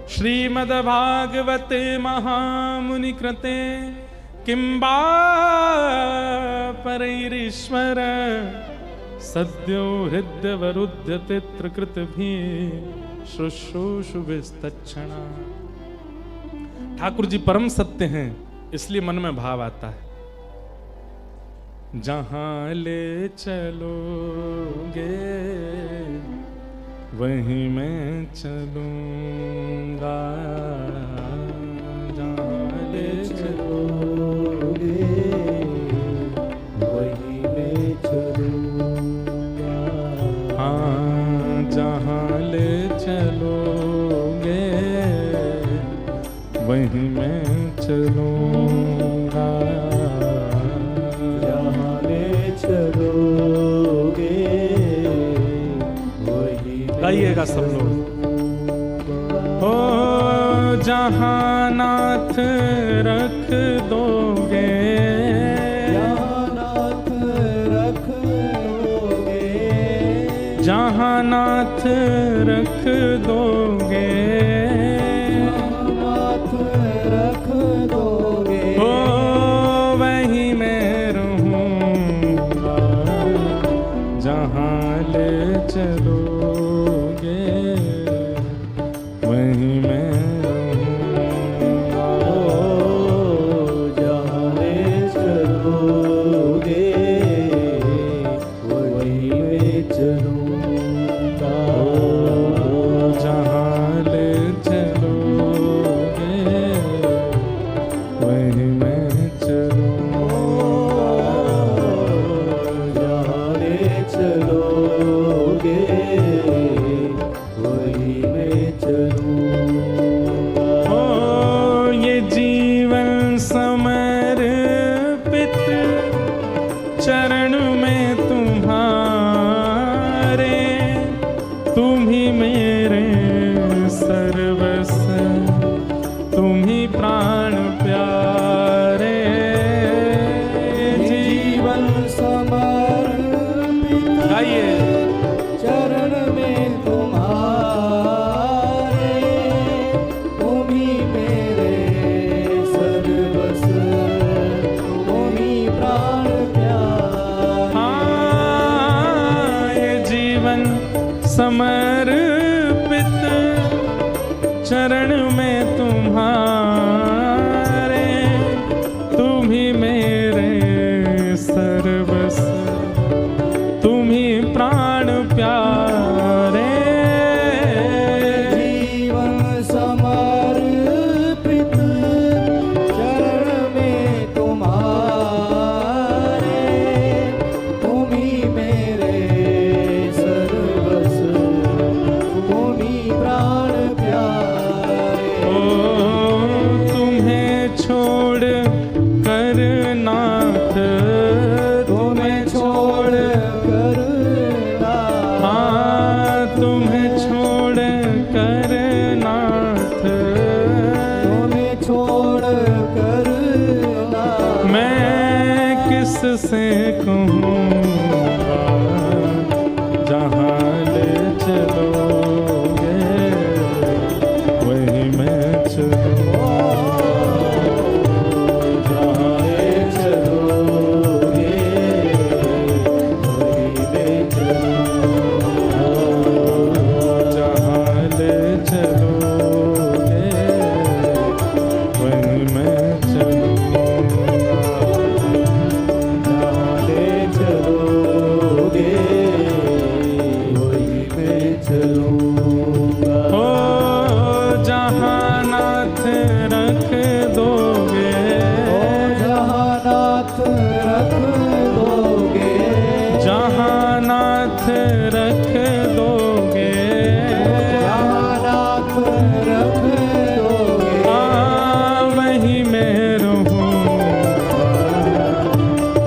श्रीमद्भागवते महामुनिकृते किं वा परैरीश्वर सद्यो हृदयवरुध्यते त्रिकृतभिः शुश्रूषुभिस्तच्छणा। ठाकुर जी परम सत्य हैं, इसलिए मन में भाव आता है, जहां ले चलोगे वहीं मैं चलूंगा, जहां ले चलोगे वहीं मैं चलूंगा, हाँ जहां ले चलोगे वहीं मैं चलूंगा, गाइएगा सब लोग। हो जहां नाथ रख दोगे, नाथ रख दोगे, जहां नाथ रख दोगे, नाथ रख दोगे, हो वहीं मैं रहूंगा, जहां ले चलो तुम ही प्राण प्यारे, जीवन समर्पित गाइए। चरण में तुम्हारे, तुम ही मेरे सर्वस्व, तुम ही प्राण प्यारे। हाँ, ये जीवन समर्पित चरण में तुम्हारे, तुम ही मेरे सर्वस्व, तुम ही प्राण प्यारे। जीवन समर्पित चरण में तुम्हारे, तुम ही मेरे सर्वस्व, तुम ही प्राण प्यारे। ओ तुम्हें छोड़ कर नाथ, तुम्हें छोड़ कर हाँ तुम्हें छोड़ कर नाथ, तुम्हें छोड़ कर मैं किस से कहूँगा, जहाँ ले चलोगे वहीं मैं चलूँ, जहाँ ले चलोगे वहीं ले चलूँगा। जहाँ ले चलोगे वहीं मैं चलूँगा। जहाँ ले चलोगे वहीं मैं चलूँगा। ओ जहाँ नाथ रख दोगे, ओ जहाँ नाथ रख दोगे, जहाँ नाथ रख दोगे, जहाँ नाथ रख दोगे, वहीं मैं रहूँगा।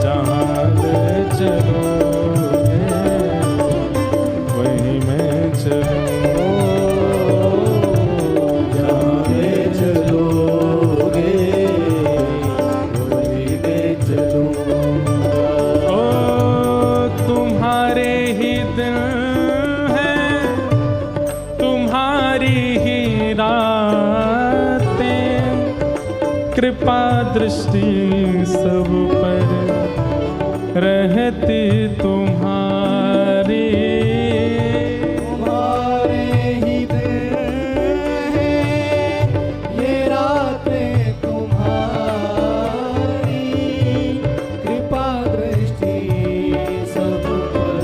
जहाँ ले चलोगे वहीं मैं चलूँ। जहाँ ले चलोगे वहीं मैं चलूँगा। ओ तुम्हारे ही दिन है, तुम्हारी ही रातें, कृपा दृष्टि सब पर रहती तुम्हारी। तुम्हारे ही दिन है, ये रातें तुम्हारी, कृपा दृष्टि सब पर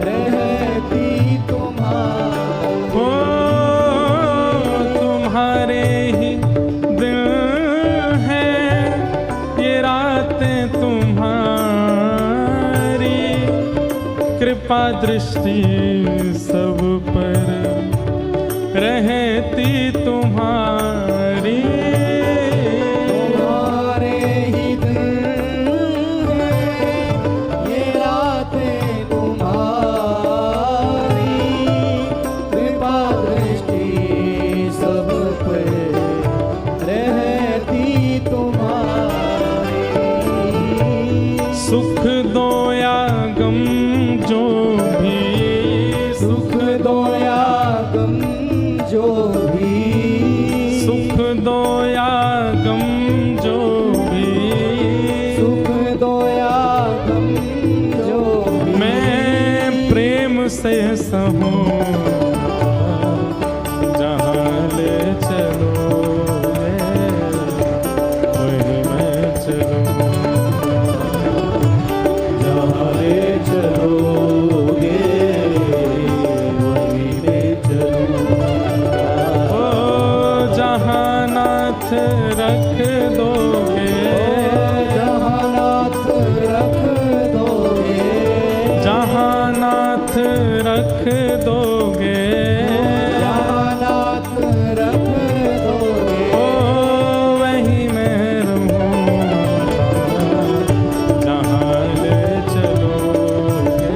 रहती तुम्हारी। ओ तुम्हारे ही दिन है, ये रातें तुम्हारी, कृपा दृष्टि सब पर रहती तुम्हारी। तुम्हारे ही दिन है, ये रातें तुम्हारी, कृपा दृष्टि सब पे रहती तुम्हारी। सुख दो या गम जो भी, सुख दो या गम जो भी, सुख दो या गम जो भी, सुख दो या गम जो भी, मैं प्रेम से सहूँ। जहाँ ले चलोगे वहीं मैं चलूँ। जहाँ ले चलोगे वहीं ले चलूँगा। ओ जहाँ नाथ रख दोगे, जहाँ नाथ रख दोगे, जहाँ नाथ रख दोगे, जहाँ नाथ रख दोगे, ओ वहीं मैं रहूँगा। जहाँ ले चलोगे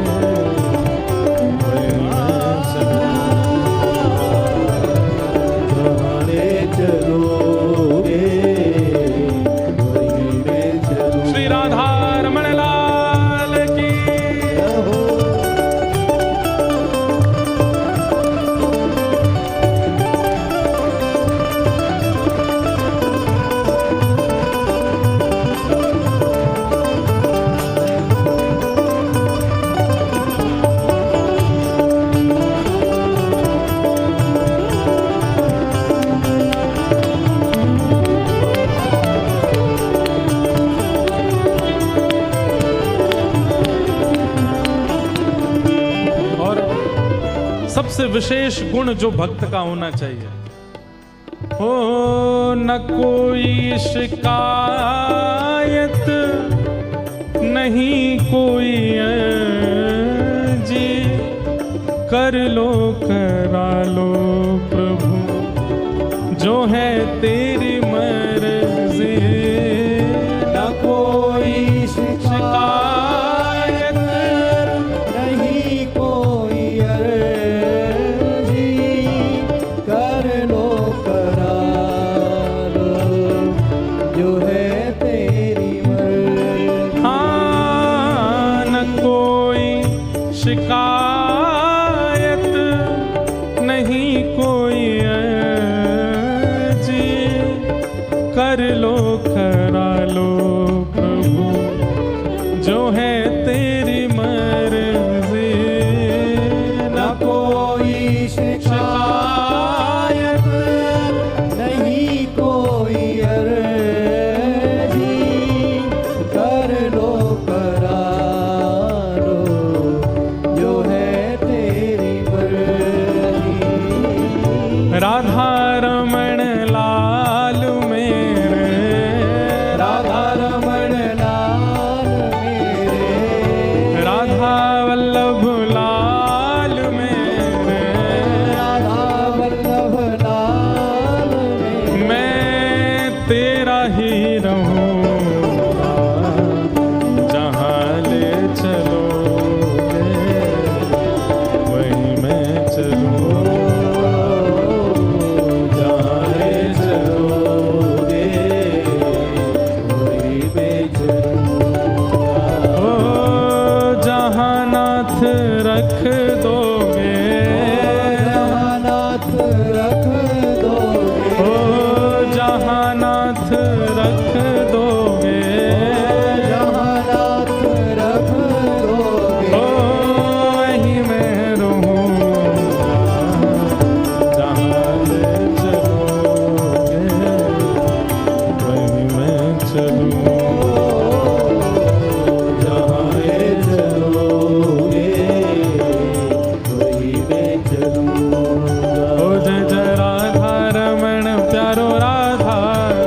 वहीं मैं चलूँगा। जहाँ ले चलो सबसे विशेष गुण जो भक्त का होना चाहिए, हो न कोई शिकायत नहीं कोई जी, कर लो करा लो प्रभु जो है तेरी मर्जी। न कोई शिकायत नहीं कोई अर्जी, कर लो करा लो जो है तेरी मर्जी। हाँ न कोई शिकायत नहीं कोई अर्जी, कर लो करा लो प्रभु जो है तेरी मर्जी। न कोई शिकायत नहीं कोई अर्जी, कर लो करा लो जो है तेरी मर्जी। राधा रमण लाल मेरे, राधा रमण लाल मेरे, राधा वल्लभ लाल मेरे, राधा वल्लभ लाल मेरे, मैं तेरा ही रहूँगा जहाँ ले चलोगे वहीं मैं चलूँ, जहाँ ले चलोगे वहीं मैं चलूँगा। ओ जहाँ नाथ रख दोगे, जहाँ नाथ रख दोगे, ओ जहाँ नाथ रख दोगे, जहाँ नाथ रख दोगे, ओ वहीं मैं रहूँगा जहाँ ले चलोगे वहीं मैं चलूँ। जहाँ ले चलोगे वहीं मैं चलूँगा। ओ जय जय राधा रमण प्यारो राधा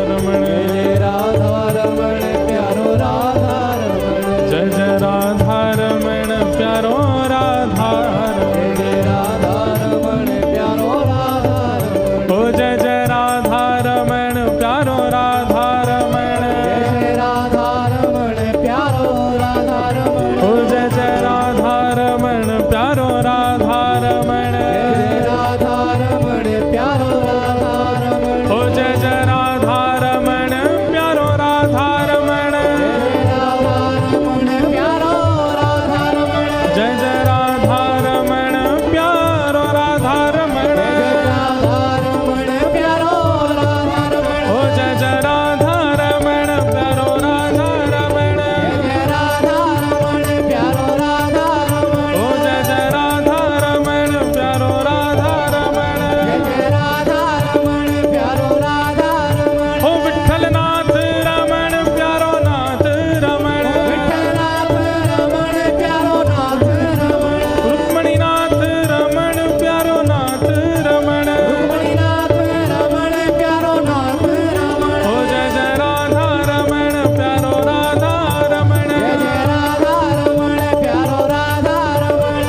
रमण, जय राधा रमण प्यारो राधा रमण, जय जय राधा रमण प्यारो राधा रमण, जय राधा रमण प्यारो राधा रमण, ओ जय जय राधा रमण प्यारो राधा रमण, जय राधा रमण प्यारो राधा रमण, ओ जय जय राधा रमण प्यारो राधा रमण, जय राधा रमण प्यारो राधा रमण, ओ जय जय राधा रमण प्यारो राधा रमण, जय राधा रमण प्यारो राधा रमण, जय जय राधा रमण प्यारो राधा रमण, जय राधा रमण प्यारो राधा रमण, ओ जय जय राधा रमण प्यारो राधा रमण, जय राधा रमण प्यारो राधा रमण, ओ जय जय राधा रमण प्यारो राधा रमण, जय राधा रमण प्यारो राधा रमण, ओ विठ्ठल नाथ रमण प्यारो नाथ रमण, विठ्ठलनाथ रमण प्यारो नाथ रमण, रुक्मणी नाथ रमण प्यारो नाथ रमण, रुक्मिणीनाथ रमण प्यारो नाथ रमण, ओ जय जय राधा रमण प्यारो राधा रमण, जय राधा रमण प्यारो राधा रमण,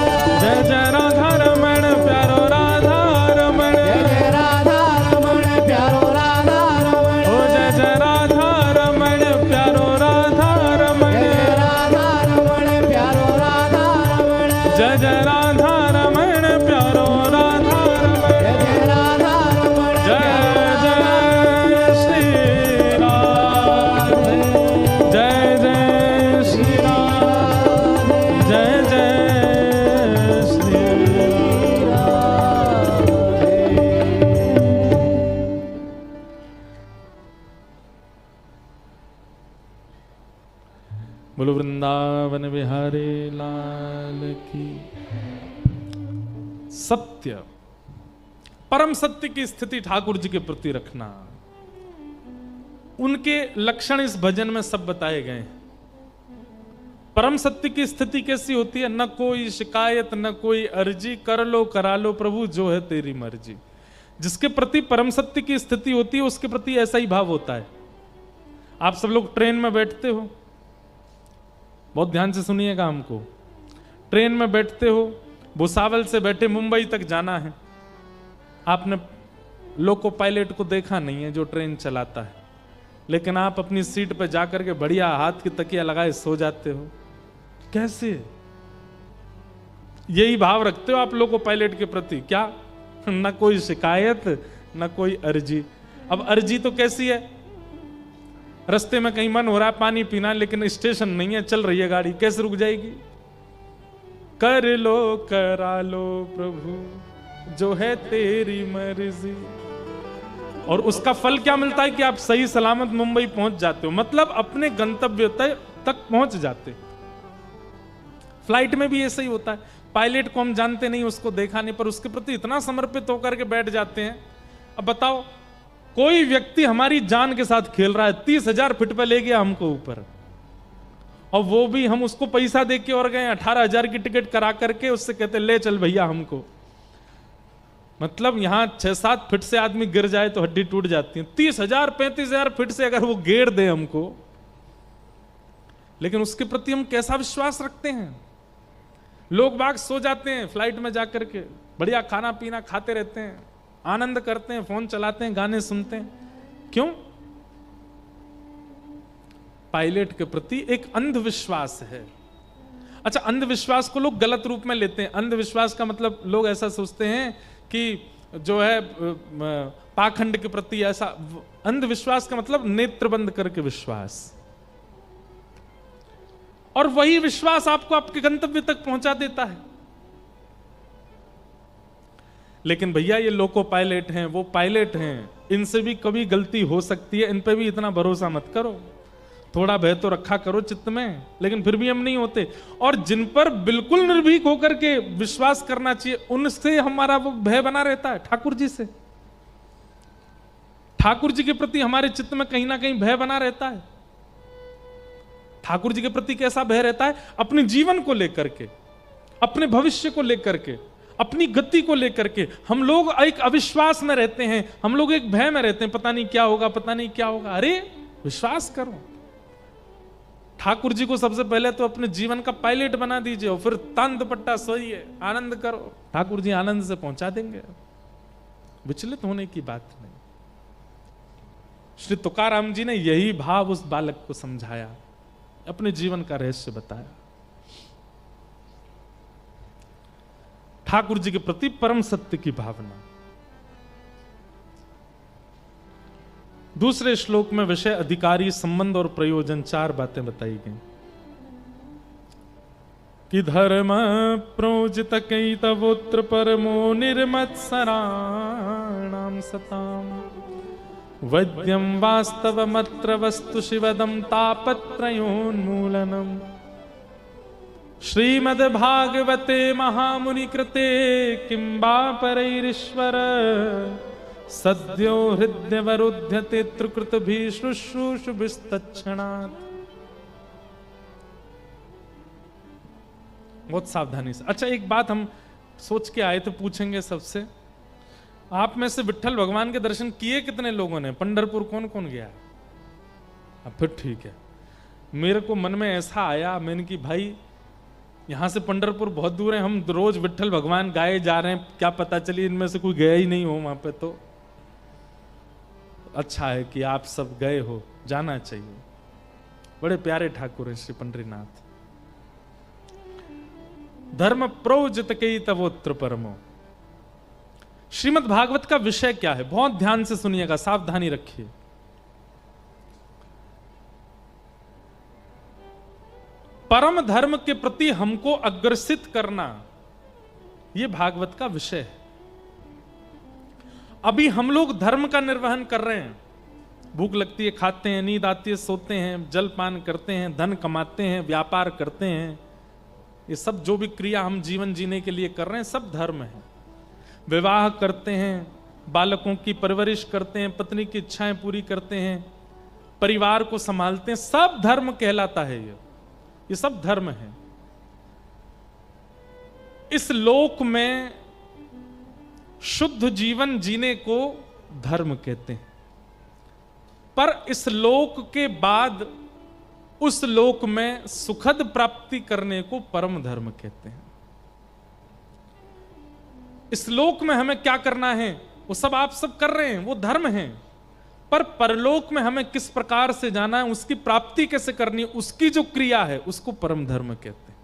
जय जय राधा रमण प्यारो राधा रमण, जय राधा रमण प्यारो राधा रमण, ओ जय जय राधा रमण प्यारो राधा रमण, जय राधा रमण प्यारो राधा रमण, जय जय राधा रमण प्यारो राधा रमण, जय राधा रमण जय जय श्री राधे, जय जय श्री राधे, जय जय श्री बोलो वृंदावन बिहारी लाल की। सत्य, परम सत्य की स्थिति ठाकुर जी के प्रति रखना, उनके लक्षण इस भजन में सब बताए गए हैं। परम सत्य की स्थिति कैसी होती है? न कोई शिकायत न कोई अर्जी, कर लो करा लो प्रभु जो है तेरी मर्जी। जिसके प्रति परम सत्य की स्थिति होती है उसके प्रति ऐसा ही भाव होता है। आप सब लोग ट्रेन में बैठते हो, बहुत ध्यान से सुनिएगा हमको। ट्रेन में बैठते हो, भुसावल से बैठे मुंबई तक जाना है। आपने लोको पायलट को देखा नहीं है जो ट्रेन चलाता है, लेकिन आप अपनी सीट पर जाकर के बढ़िया हाथ की तकिया लगाए सो जाते हो। कैसे? यही भाव रखते हो आप लोको पायलट के प्रति? क्या? न कोई शिकायत न कोई अर्जी। अब अर्जी तो कैसी है? रास्ते में कहीं मन हो रहा है पानी पीना, लेकिन स्टेशन नहीं है, चल रही है गाड़ी, कैसे रुक जाएगी? कर लो करा लो प्रभु जो है तेरी मर्जी। और उसका फल क्या मिलता है कि आप सही सलामत मुंबई पहुंच जाते हो, मतलब अपने गंतव्य तक पहुंच जाते। फ्लाइट में भी ऐसा ही होता है। पायलट को हम जानते नहीं, उसको देखा नहीं, पर उसके प्रति इतना समर्पित होकर के बैठ जाते हैं। अब बताओ, कोई व्यक्ति हमारी जान के साथ खेल रहा है, 30,000 फीट पे ले गया हमको ऊपर, और वो भी हम उसको पैसा दे के और गए 18,000 की टिकट करा करके, उससे कहते ले चल भैया हमको। मतलब यहां 6-7 फीट से आदमी गिर जाए तो हड्डी टूट जाती है, 30,000 35,000 फीट से अगर वो गेर दे हमको, लेकिन उसके प्रति हम कैसा विश्वास रखते हैं? लोग बाग सो जाते हैं फ्लाइट में जाकर के, बढ़िया खाना पीना खाते रहते हैं, आनंद करते हैं, फोन चलाते हैं, गाने सुनते हैं। क्यों? पायलट के प्रति एक अंधविश्वास है। अच्छा, अंधविश्वास को लोग गलत रूप में लेते हैं। अंधविश्वास का मतलब लोग ऐसा सोचते हैं कि जो है पाखंड के प्रति ऐसा। अंधविश्वास का मतलब नेत्र बंद करके विश्वास, और वही विश्वास आपको आपके गंतव्य तक पहुंचा देता है। लेकिन भैया ये लोको पायलट हैं, वो पायलट हैं, इनसे भी कभी गलती हो सकती है, इन पे भी इतना भरोसा मत करो। थोड़ा भय तो रखा करो चित्त में, लेकिन फिर भी हम नहीं होते। और जिन पर बिल्कुल निर्भीक होकर के विश्वास करना चाहिए, उनसे हमारा वो भय बना रहता है। ठाकुर जी से, ठाकुर जी के प्रति हमारे चित्त में कहीं ना कहीं भय बना रहता है। ठाकुर जी के प्रति कैसा भय रहता है? अपने जीवन को लेकर के, अपने भविष्य को लेकर के, अपनी गति को लेकर के हम लोग एक अविश्वास में रहते हैं, हम लोग एक भय में रहते हैं, पता नहीं क्या होगा, पता नहीं क्या होगा। अरे विश्वास करो, ठाकुर जी को सबसे पहले तो अपने जीवन का पायलट बना दीजिए, और फिर तान दुपट्टा सोइए, आनंद करो, ठाकुर जी आनंद से पहुंचा देंगे। विचलित होने की बात नहीं। श्री तुकाराम जी ने यही भाव उस बालक को समझाया, अपने जीवन का रहस्य बताया। ठाकुर जी के प्रति परम सत्य की भावना। दूसरे श्लोक में विषय, अधिकारी, संबंध और प्रयोजन, 4 बातें बताई गई कि धर्म प्रोजित कैतवोत्र परमो निर्मत्सराणाम सताम वैद्यम वास्तवमत्र वस्तु शिवदम तापत्रयोन्मूलनम श्रीमद्भागवते महामुनि कृते किंबा परैरीश्वर सद्यो हृदयवरुध्यते त्रिकृत भी शुश्रूषुभिस्तत्क्षणात्। बहुत सावधानी से। अच्छा, एक बात हम सोच के आए तो पूछेंगे सबसे, आप में से विट्ठल भगवान के दर्शन किए कितने लोगों ने? पंढरपुर कौन कौन गया? अब फिर ठीक है। मेरे को मन में ऐसा आया, मैंने कि भाई यहां से पंढरपुर बहुत दूर है, हम रोज विट्ठल भगवान गाए जा रहे हैं, क्या पता चली इनमें से कोई गया ही नहीं हो वहां पे। तो अच्छा है कि आप सब गए हो, जाना चाहिए। बड़े प्यारे ठाकुर हैं श्री पंडरीनाथ। धर्म प्रोजित कैतवोत्र परमो। श्रीमद् भागवत का विषय क्या है? बहुत ध्यान से सुनिएगा, सावधानी रखिए। परम धर्म के प्रति हमको अग्रसित करना, यह भागवत का विषय है। अभी हम लोग धर्म का निर्वहन कर रहे हैं। भूख लगती है खाते हैं, नींद आती है सोते हैं, जलपान करते हैं, धन कमाते हैं, व्यापार करते हैं। ये सब जो भी क्रिया हम जीवन जीने के लिए कर रहे हैं, सब धर्म है। विवाह करते हैं, बालकों की परवरिश करते हैं, पत्नी की इच्छाएं पूरी करते हैं, परिवार को संभालते हैं, सब धर्म कहलाता है। ये ये सब धर्म है। इस लोक में शुद्ध जीवन जीने को धर्म कहते हैं, पर इस लोक के बाद उस लोक में सुखद प्राप्ति करने को परम धर्म कहते हैं। इस लोक में हमें क्या करना है वो सब आप सब कर रहे हैं, वो धर्म है, पर परलोक में हमें किस प्रकार से जाना है, उसकी प्राप्ति कैसे करनी है, उसकी जो क्रिया है उसको परम धर्म कहते हैं।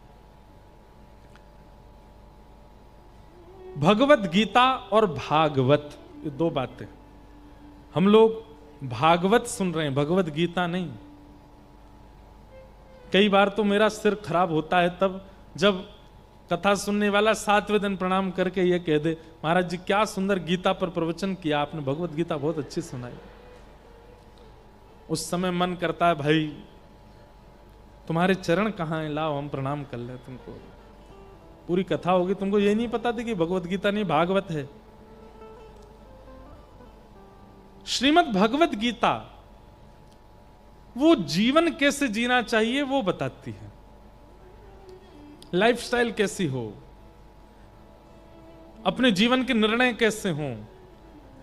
भगवत गीता और भागवत, ये दो बातें। हम लोग भागवत सुन रहे हैं, भगवत गीता नहीं। कई बार तो मेरा सिर खराब होता है तब जब कथा सुनने वाला 7वें दिन प्रणाम करके ये कह दे, महाराज जी क्या सुंदर गीता पर प्रवचन किया आपने, भगवत गीता बहुत अच्छी सुनाई। उस समय मन करता है भाई तुम्हारे चरण कहाँ हैं, लाओ हम प्रणाम कर ले तुमको। पूरी कथा होगी, तुमको ये नहीं पता थी कि भगवत गीता नहीं भागवत है। श्रीमद् भगवत गीता वो जीवन कैसे जीना चाहिए वो बताती है, लाइफस्टाइल कैसी हो, अपने जीवन के निर्णय कैसे हों,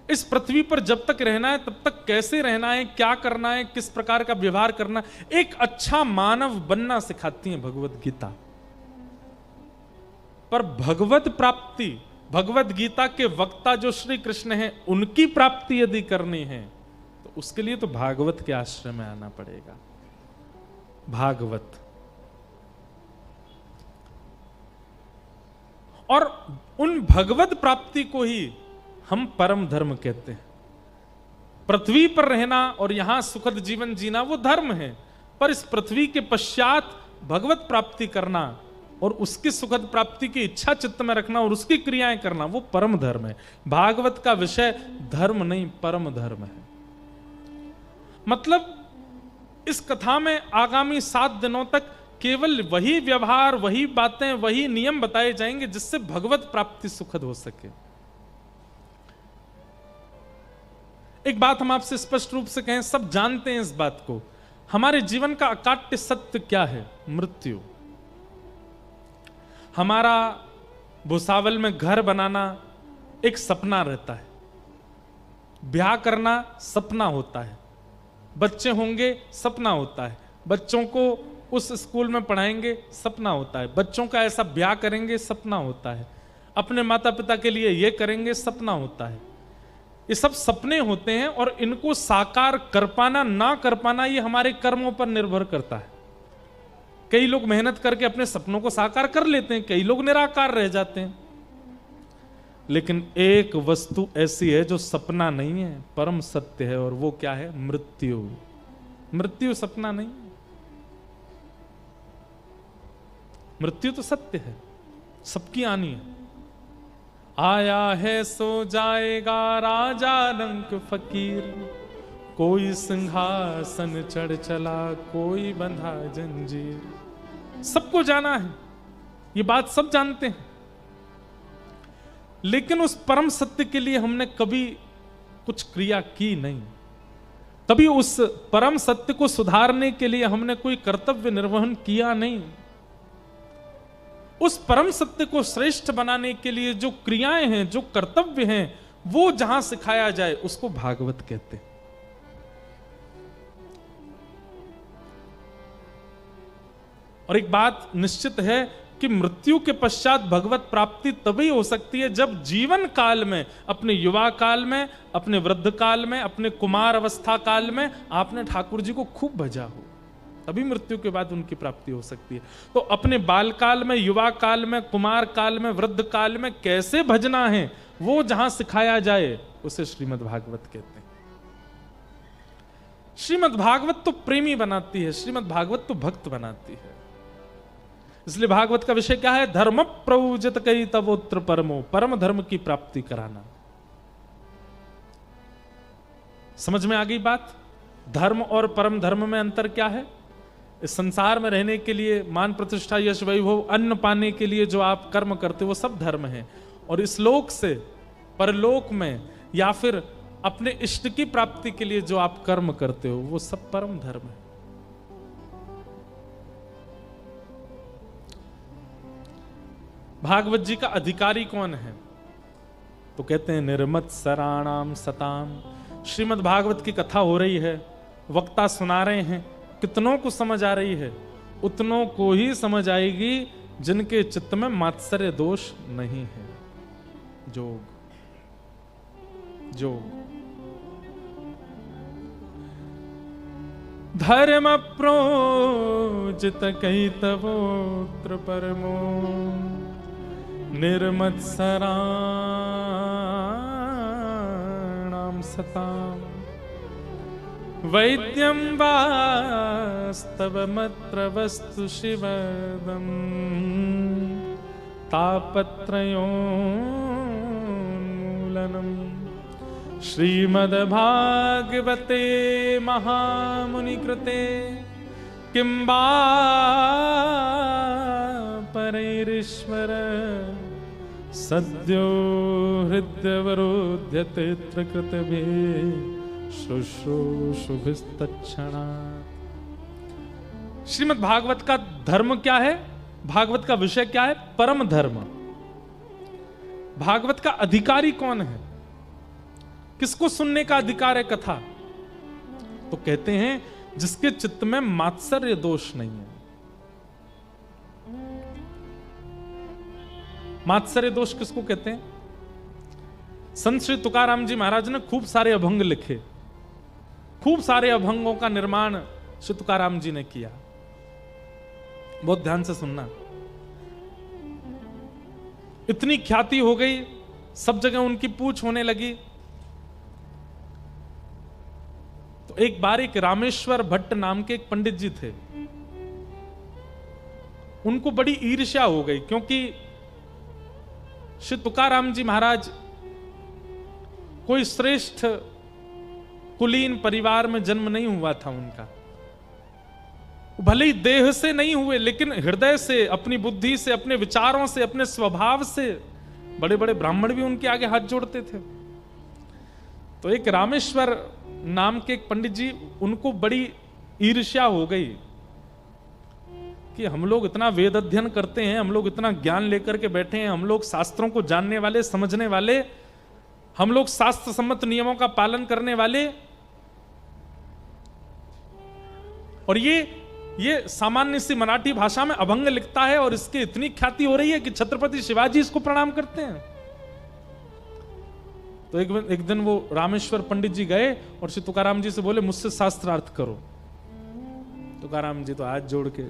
इस पृथ्वी पर जब तक रहना है तब तक कैसे रहना है, क्या करना है, किस प्रकार का व्यवहार करना है, एक अच्छा मानव बनना सिखाती है भगवत गीता। पर भगवत प्राप्ति, भगवत गीता के वक्ता जो श्री कृष्ण हैं उनकी प्राप्ति यदि करनी है तो उसके लिए तो भागवत के आश्रय में आना पड़ेगा। भागवत और उन भगवत प्राप्ति को ही हम परम धर्म कहते हैं। पृथ्वी पर रहना और यहां सुखद जीवन जीना वो धर्म है, पर इस पृथ्वी के पश्चात भगवत प्राप्ति करना और उसकी सुखद प्राप्ति की इच्छा चित्त में रखना और उसकी क्रियाएं करना वो परम धर्म है। भागवत का विषय धर्म नहीं परम धर्म है। मतलब इस कथा में आगामी 7 दिनों तक केवल वही व्यवहार, वही बातें, वही नियम बताए जाएंगे जिससे भगवत प्राप्ति सुखद हो सके। एक बात हम आपसे स्पष्ट रूप से कहें, सब जानते हैं इस बात को, हमारे जीवन का अकाट्य सत्य क्या है? मृत्यु। हमारा भुसावल में घर बनाना एक सपना रहता है, ब्याह करना सपना होता है, बच्चे होंगे सपना होता है, बच्चों को उस स्कूल में पढ़ाएंगे सपना होता है, बच्चों का ऐसा ब्याह करेंगे सपना होता है, अपने माता पिता के लिए ये करेंगे सपना होता है। ये सब सपने होते हैं और इनको साकार कर पाना ना कर पाना ये हमारे कर्मों पर निर्भर करता है। कई लोग मेहनत करके अपने सपनों को साकार कर लेते हैं, कई लोग निराकार रह जाते हैं। लेकिन एक वस्तु ऐसी है जो सपना नहीं है, परम सत्य है, और वो क्या है? मृत्यु। मृत्यु सपना नहीं, मृत्यु तो सत्य है, सबकी आनी है। आया है सो जाएगा राजा रंक फकीर, कोई सिंहासन चढ़ चला कोई बंधा जंजीर। सबको जाना है, ये बात सब जानते हैं, लेकिन उस परम सत्य के लिए हमने कभी कुछ क्रिया की नहीं। कभी उस परम सत्य को सुधारने के लिए हमने कोई कर्तव्य निर्वहन किया नहीं। उस परम सत्य को श्रेष्ठ बनाने के लिए जो क्रियाएं हैं, जो कर्तव्य हैं, वो जहां सिखाया जाए उसको भागवत कहते हैं। और एक बात निश्चित है कि मृत्यु के पश्चात भगवत प्राप्ति तभी हो सकती है जब जीवन काल में, अपने युवा काल में, अपने वृद्ध काल में, अपने कुमार अवस्था काल में आपने ठाकुर जी को खूब भजा हो, तभी मृत्यु के बाद उनकी प्राप्ति हो सकती है। तो अपने बाल काल में, युवा काल में, कुमार काल में, वृद्ध काल में कैसे भजना है वो जहां सिखाया जाए उसे श्रीमद् भागवत कहते हैं। श्रीमद् भागवत तो प्रेमी बनाती है, श्रीमद् भागवत तो भक्त बनाती है। इसलिए भागवत का विषय क्या है? धर्म प्रवुजत कई तवोत्र परमो, परम धर्म की प्राप्ति कराना। समझ में आ गई बात? धर्म और परम धर्म में अंतर क्या है? इस संसार में रहने के लिए, मान प्रतिष्ठा, यश वैभव, अन्न पाने के लिए जो आप कर्म करते हो वो सब धर्म है, और इस लोक से परलोक में या फिर अपने इष्ट की प्राप्ति के लिए जो आप कर्म करते हो वो सब परम धर्म है। भागवत जी का अधिकारी कौन है? तो कहते हैं निर्मत सराणाम सताम। श्रीमद् भागवत की कथा हो रही है, वक्ता सुना रहे हैं, कितनों को समझ आ रही है? उतनों को ही समझ आएगी जिनके चित्त में मात्सर्य दोष नहीं है। जोग जोग धर्म प्रोजित कैतवोत्र परमो निर्मत्सराणाम सताम वैद्यं वास्तवमत्र वस्तु शिवदम् तापत्रयोन्मूलनम् श्रीमद्भागवते महामुनिकृते किं वा परैरीश्वर सद्यो हृदयवरोध्यते कृतभिः शुश्रूषुभिस्तत्क्षणात्। श्रीमद् भागवत का धर्म क्या है? भागवत का विषय क्या है? परम धर्म। भागवत का अधिकारी कौन है? किसको सुनने का अधिकार है कथा? तो कहते हैं जिसके चित्त में मात्सर्य दोष नहीं है। मात्सर्य दोष किसको कहते हैं? संत श्री तुकाराम जी महाराज ने खूब सारे अभंग लिखे, खूब सारे अभंगों का निर्माण श्री तुकाराम जी ने किया। बहुत ध्यान से सुनना। इतनी ख्याति हो गई, सब जगह उनकी पूछ होने लगी। तो एक बार एक रामेश्वर भट्ट नाम के एक पंडित जी थे, उनको बड़ी ईर्ष्या हो गई, क्योंकि श्री तुकाराम जी महाराज कोई श्रेष्ठ कुलीन परिवार में जन्म नहीं हुआ था उनका। भले ही देह से नहीं हुए, लेकिन हृदय से, अपनी बुद्धि से, अपने विचारों से, अपने स्वभाव से बड़े बड़े ब्राह्मण भी उनके आगे हाथ जोड़ते थे। तो एक रामेश्वर नाम के एक पंडित जी, उनको बड़ी ईर्ष्या हो गई कि हम लोग इतना वेद अध्ययन करते हैं, हम लोग इतना ज्ञान लेकर के बैठे हैं, हम लोग शास्त्रों को जानने वाले, समझने वाले, हम लोग शास्त्र सम्मत नियमों का पालन करने वाले, और ये सामान्य सी मराठी भाषा में अभंग लिखता है और इसकी इतनी ख्याति हो रही है कि छत्रपति शिवाजी इसको प्रणाम करते हैं। तो एक दिन वो रामेश्वर पंडित जी गए और श्री तुकाराम जी से बोले, मुझसे शास्त्रार्थ करो। तुकाराम जी तो हाथ जोड़ के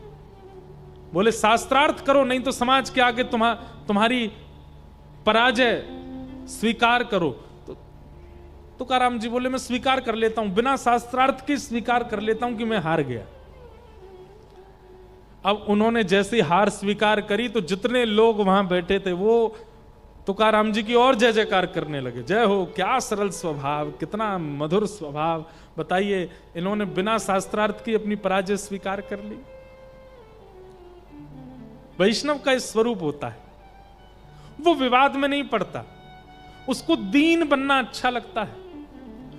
बोले, शास्त्रार्थ करो, नहीं तो समाज के आगे तुम्हारी पराजय स्वीकार करो। तो तुकाराम जी बोले, मैं स्वीकार कर लेता हूं, बिना शास्त्रार्थ के स्वीकार कर लेता हूं कि मैं हार गया। अब उन्होंने जैसी हार स्वीकार करी तो जितने लोग वहां बैठे थे वो तुकाराम जी की और जय जयकार करने लगे। जय हो, क्या सरल स्वभाव, कितना मधुर स्वभाव। बताइए, इन्होंने बिना शास्त्रार्थ की अपनी पराजय स्वीकार कर ली। वैष्णव का इस स्वरूप होता है, वो विवाद में नहीं पड़ता, उसको दीन बनना अच्छा लगता है,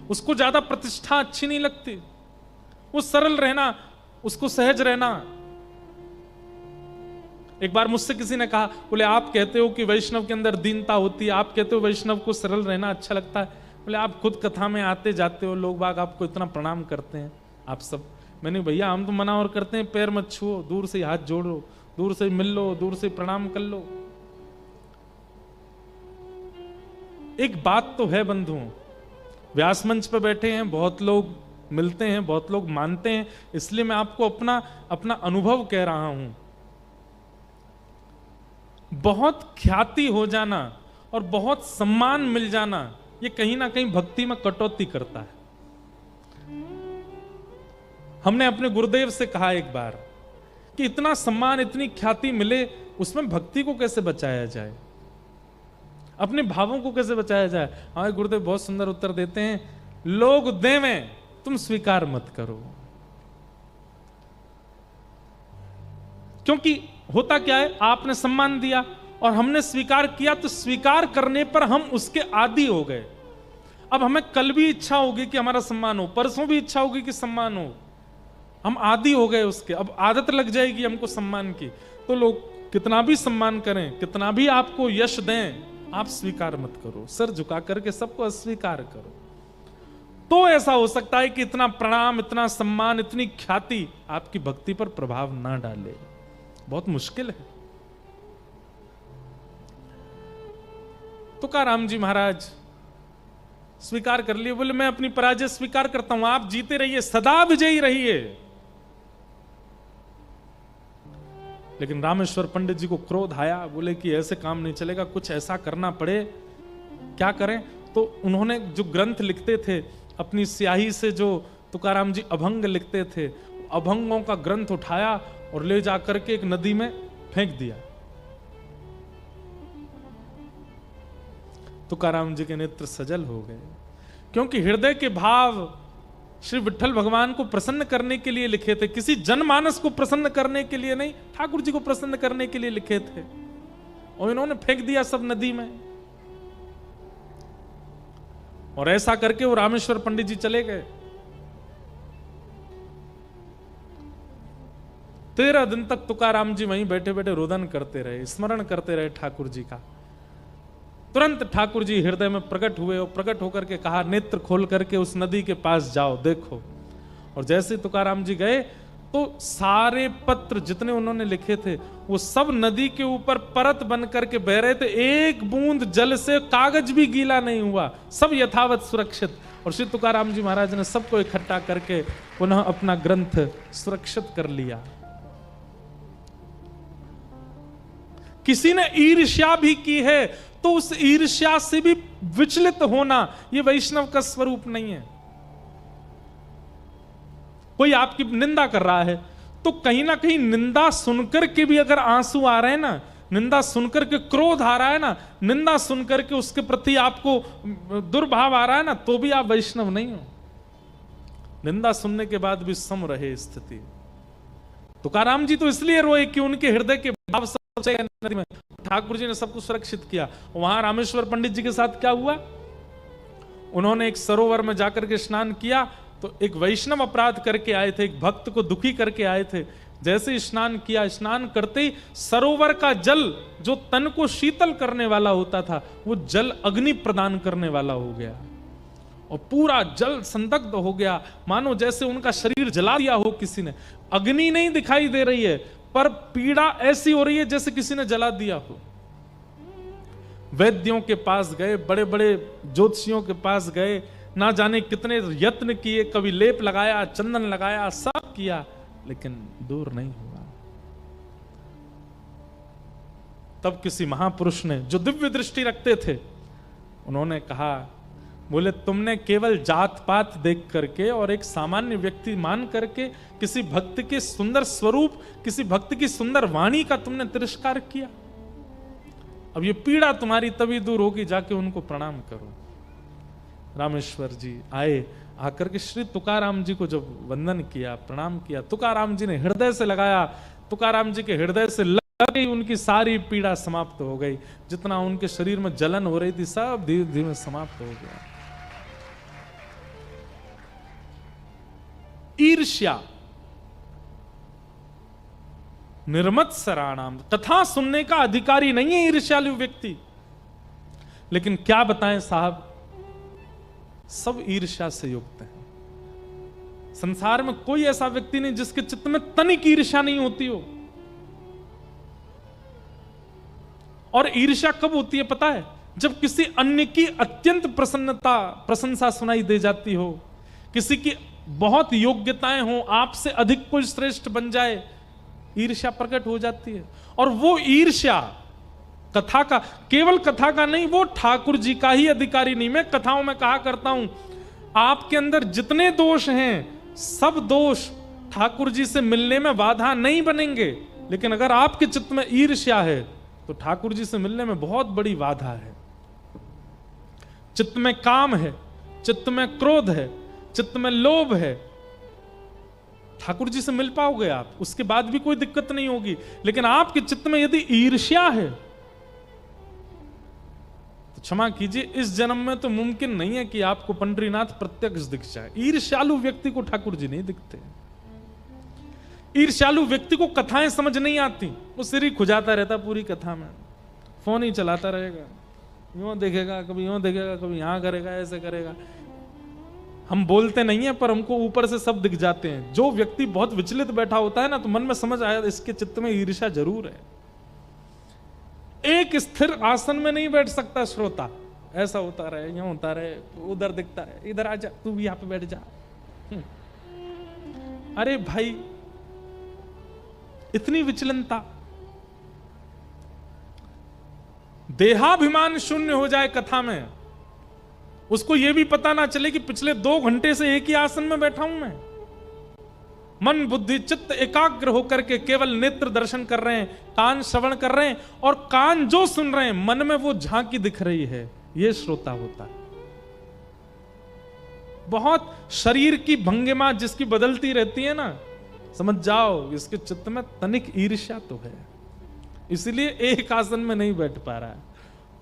उसको ज्यादा प्रतिष्ठा अच्छी नहीं लगती, वो सरल रहना, उसको सहज रहना। एक बार मुझसे किसी ने कहा, बोले आप कहते हो कि वैष्णव के अंदर दीनता होती है, आप कहते हो वैष्णव को सरल रहना अच्छा लगता है, बोले आप खुद कथा में आते जाते हो, लोग बाग आपको इतना प्रणाम करते हैं, आप सब। मैंने भैया हम तो मना और करते हैं, पैर मत छुओ, दूर से हाथ जोड़ो, दूर से मिल लो, दूर से प्रणाम कर लो। एक बात तो है बंधुओं, व्यास मंच पर बैठे हैं, बहुत लोग मिलते हैं, बहुत लोग मानते हैं, इसलिए मैं आपको अपना अनुभव कह रहा हूं। बहुत ख्याति हो जाना और बहुत सम्मान मिल जाना, ये कहीं ना कहीं भक्ति में कटौती करता है। हमने अपने गुरुदेव से कहा एक बार कि इतना सम्मान, इतनी ख्याति मिले, उसमें भक्ति को कैसे बचाया जाए, अपने भावों को कैसे बचाया जाए। हमारे गुरुदेव बहुत सुंदर उत्तर देते हैं, लोग देवें तुम स्वीकार मत करो। क्योंकि होता क्या है, आपने सम्मान दिया और हमने स्वीकार किया, तो स्वीकार करने पर हम उसके आदी हो गए। अब हमें कल भी इच्छा होगी कि हमारा सम्मान हो, परसों भी इच्छा होगी कि सम्मान हो, हम आदी हो गए उसके, अब आदत लग जाएगी हमको सम्मान की। तो लोग कितना भी सम्मान करें, कितना भी आपको यश दें, आप स्वीकार मत करो। सिर झुका करके सबको अस्वीकार करो। तो ऐसा हो सकता है कि इतना प्रणाम, इतना सम्मान, इतनी ख्याति आपकी भक्ति पर प्रभाव ना डाले। बहुत मुश्किल है। तुकाराम जी महाराज स्वीकार कर लिए, बोले मैं अपनी पराजय स्वीकार करता हूं, आप जीते रहिए, सदा विजयी रहिए। लेकिन रामेश्वर पंडित जी को क्रोध आया, बोले कि ऐसे काम नहीं चलेगा, कुछ ऐसा करना पड़े। क्या करें? तो उन्होंने जो ग्रंथ लिखते थे अपनी स्याही से, जो तुकाराम जी अभंग लिखते थे, अभंगों का ग्रंथ उठाया और ले जाकर के एक नदी में फेंक दिया। तुकाराम जी के नेत्र सजल हो गए, क्योंकि हृदय के भाव श्री विठ्ठल भगवान को प्रसन्न करने के लिए लिखे थे, किसी जनमानस को प्रसन्न करने के लिए नहीं, ठाकुर जी को प्रसन्न करने के लिए लिखे थे। और इन्होंने फेंक दिया सब नदी में। और ऐसा करके वो रामेश्वर पंडित जी चले गए। 13 दिन तक तुकाराम जी वहीं बैठे बैठे रोदन करते रहे, स्मरण करते रहे ठाकुर जी का। तुरंत ठाकुर जी हृदय में प्रकट हुए और प्रकट होकर के कहा, नेत्र खोल करके उस नदी के पास जाओ, देखो। और जैसे तुकाराम जी गए तो सारे पत्र जितने उन्होंने लिखे थे वो सब नदी के ऊपर परत बन करके बह रहे थे। एक बूंद जल से कागज भी गीला नहीं हुआ, सब यथावत सुरक्षित। और श्री तुकाराम जी महाराज ने सबको इकट्ठा करके पुनः अपना ग्रंथ सुरक्षित कर लिया। किसी ने ईर्ष्या भी की है तो उस ईर्ष्या से भी विचलित होना यह वैष्णव का स्वरूप नहीं है। कोई आपकी निंदा कर रहा है तो कहीं ना कहीं निंदा सुनकर के भी अगर आंसू आ रहे हैं ना, निंदा सुनकर के क्रोध आ रहा है ना, निंदा सुनकर के उसके प्रति आपको दुर्भाव आ रहा है ना, तो भी आप वैष्णव नहीं हो। निंदा सुनने के बाद भी सम रहे स्थिति। तुकाराम जी तो इसलिए रोए कि उनके हृदय के भाव सबसे नदी में ठाकुर जी ने सबको सुरक्षित किया। वहां रामेश्वर पंडित जी के साथ क्या हुआ? उन्होंने एक सरोवर में जाकर के स्नान किया तो एक वैष्णव अपराध करके आए थे, एक भक्त को दुखी करके आए थे। जैसे स्नान किया, स्नान करते ही सरोवर का जल जो तन को शीतल करने वाला होता था वो जल अग्नि प्रदान करने वाला हो गया और पूरा जल संदग्ध हो गया, मानो जैसे उनका शरीर जला दिया हो किसी ने। अग्नि नहीं दिखाई दे रही है पर पीड़ा ऐसी हो रही है जैसे किसी ने जला दिया हो। वैद्यों के पास गए, बड़े बड़े ज्योतिषियों के पास गए, ना जाने कितने यत्न किए, कभी लेप लगाया, चंदन लगाया, सब किया, लेकिन दूर नहीं हुआ। तब किसी महापुरुष ने जो दिव्य दृष्टि रखते थे उन्होंने कहा, बोले तुमने केवल जात पात देख करके और एक सामान्य व्यक्ति मान करके किसी भक्त के सुंदर स्वरूप, किसी भक्त की सुंदर वाणी का तुमने तिरस्कार किया। अब ये पीड़ा तुम्हारी तभी दूर होगी, जाके उनको प्रणाम करो। रामेश्वर जी आए, आकर के श्री तुकाराम जी को जब वंदन किया, प्रणाम किया, तुकाराम जी ने हृदय से लगाया, तुकाराम जी के हृदय से लग गई, उनकी सारी पीड़ा समाप्त हो गई। जितना उनके शरीर में जलन हो रही थी सब धीरे धीरे समाप्त हो गया। ईर्ष्या निर्मत्सराणाम, कथा सुनने का अधिकारी नहीं है ईर्ष्यालु व्यक्ति। लेकिन क्या बताएं साहब, सब ईर्ष्या से युक्त हैं। संसार में कोई ऐसा व्यक्ति नहीं जिसके चित्त में तनिक ईर्ष्या नहीं होती हो। और ईर्ष्या कब होती है पता है? जब किसी अन्य की अत्यंत प्रशंसा सुनाई दे जाती हो, किसी की बहुत योग्यताएं हो, आपसे अधिक कोई श्रेष्ठ बन जाए, ईर्ष्या प्रकट हो जाती है। और वो ईर्ष्या कथा का, केवल कथा का नहीं, वो ठाकुर जी का ही अधिकारी नहीं। मैं कथाओं में कहा करता हूं, आपके अंदर जितने दोष हैं सब दोष ठाकुर जी से मिलने में बाधा नहीं बनेंगे, लेकिन अगर आपके चित्त में ईर्ष्या है तो ठाकुर जी से मिलने में बहुत बड़ी बाधा है। चित्त में काम है, चित्त में क्रोध है, चित्त में लोभ है, ठाकुर जी से मिल पाओगे आप, उसके बाद भी कोई दिक्कत नहीं होगी। लेकिन आपके चित्त में यदि ईर्ष्या है तो क्षमा कीजिए, इस जन्म में तो मुमकिन नहीं है कि आपको पंडरीनाथ प्रत्यक्ष दिख जाए। ईर्ष्यालु व्यक्ति को ठाकुर जी नहीं दिखते। ईर्ष्यालु व्यक्ति को कथाएं समझ नहीं आती, वो सिर ही खुजाता रहता पूरी कथा में, फोन ही चलाता रहेगा, यूं देखेगा, कभी यूं देखेगा, कभी यहां करेगा, ऐसे करेगा। हम बोलते नहीं है पर हमको ऊपर से सब दिख जाते हैं। जो व्यक्ति बहुत विचलित बैठा होता है ना, तो मन में समझ आया इसके चित्त में ईर्ष्या जरूर है। एक स्थिर आसन में नहीं बैठ सकता श्रोता, ऐसा होता रहे, यूं होता रहे, उधर दिखता है, इधर आ जा, तू भी यहां पे बैठ जा। अरे भाई, इतनी विचलनता, देहाभिमान शून्य हो जाए कथा में, उसको यह भी पता ना चले कि पिछले 2 घंटे से एक ही आसन में बैठा हूं मैं। मन बुद्धि चित्त एकाग्र होकर के केवल नेत्र दर्शन कर रहे हैं, कान श्रवण कर रहे हैं, और कान जो सुन रहे हैं मन में वो झांकी दिख रही है, ये श्रोता होता है। बहुत शरीर की भंगिमा जिसकी बदलती रहती है ना, समझ जाओ इसके चित्त में तनिक ईर्ष्या तो है, इसलिए एक आसन में नहीं बैठ पा रहा है।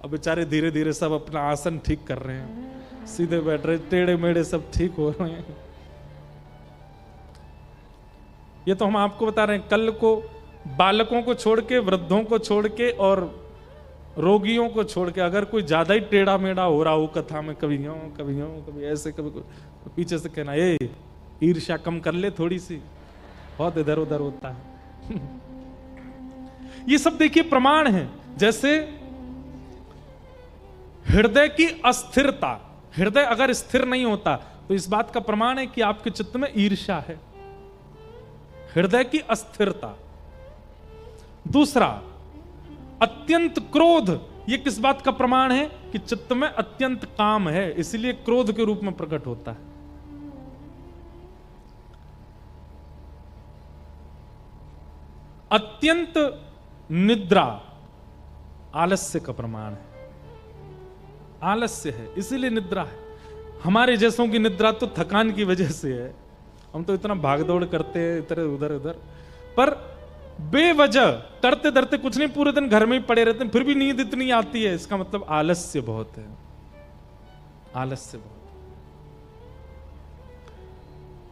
अब बेचारे धीरे धीरे सब अपना आसन ठीक कर रहे हैं, सीधे बैठ रहे, टेढ़े मेढ़े सब ठीक हो रहे हैं। ये तो हम आपको बता रहे हैं। कल को बालकों को छोड़ के, वृद्धों को छोड़ के और रोगियों को छोड़ के अगर कोई ज्यादा ही टेढ़ा मेढ़ा हो रहा हो कथा में, कभी यूं कभी ऐसे, कभी तो पीछे से कहना, ए ईर्ष्या कम कर ले थोड़ी सी, बहुत इधर उधर होता है। ये सब देखिए प्रमाण है। जैसे हृदय की अस्थिरता, हृदय अगर स्थिर नहीं होता तो इस बात का प्रमाण है कि आपके चित्त में ईर्ष्या है, हृदय की अस्थिरता। दूसरा, अत्यंत क्रोध, यह किस बात का प्रमाण है कि चित्त में अत्यंत काम है, इसलिए क्रोध के रूप में प्रकट होता है। अत्यंत निद्रा आलस्य का प्रमाण है, आलस्य है इसीलिए निद्रा है। हमारे जैसों की निद्रा तो थकान की वजह से है, हम तो इतना भागदौड़ करते हैं इधर उधर उधर, पर बेवजह करते डरते कुछ नहीं, पूरे दिन घर में ही पड़े रहते हैं, फिर भी नींद इतनी आती है, इसका मतलब आलस्य बहुत है, आलस्य बहुत।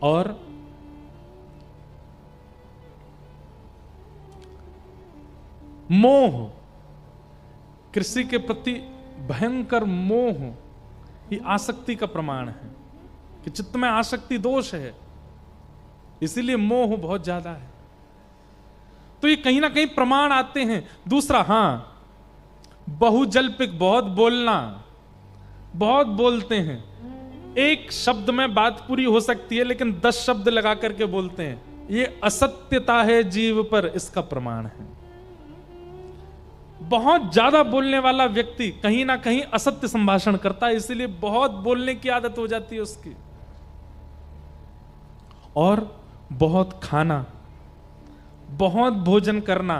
और मोह, कृषि के प्रति भयंकर मोह, ये आसक्ति का प्रमाण है कि चित्त में आसक्ति दोष है, इसीलिए मोह बहुत ज्यादा है। तो ये कहीं ना कहीं प्रमाण आते हैं। दूसरा, हां, बहुजल्पिक, बहुत बोलना, बहुत बोलते हैं, एक शब्द में बात पूरी हो सकती है लेकिन 10 शब्द लगा करके बोलते हैं, ये असत्यता है जीव पर, इसका प्रमाण है। बहुत ज्यादा बोलने वाला व्यक्ति कहीं ना कहीं असत्य संभाषण करता है, इसीलिए बहुत बोलने की आदत हो जाती है उसकी। और बहुत खाना, बहुत भोजन करना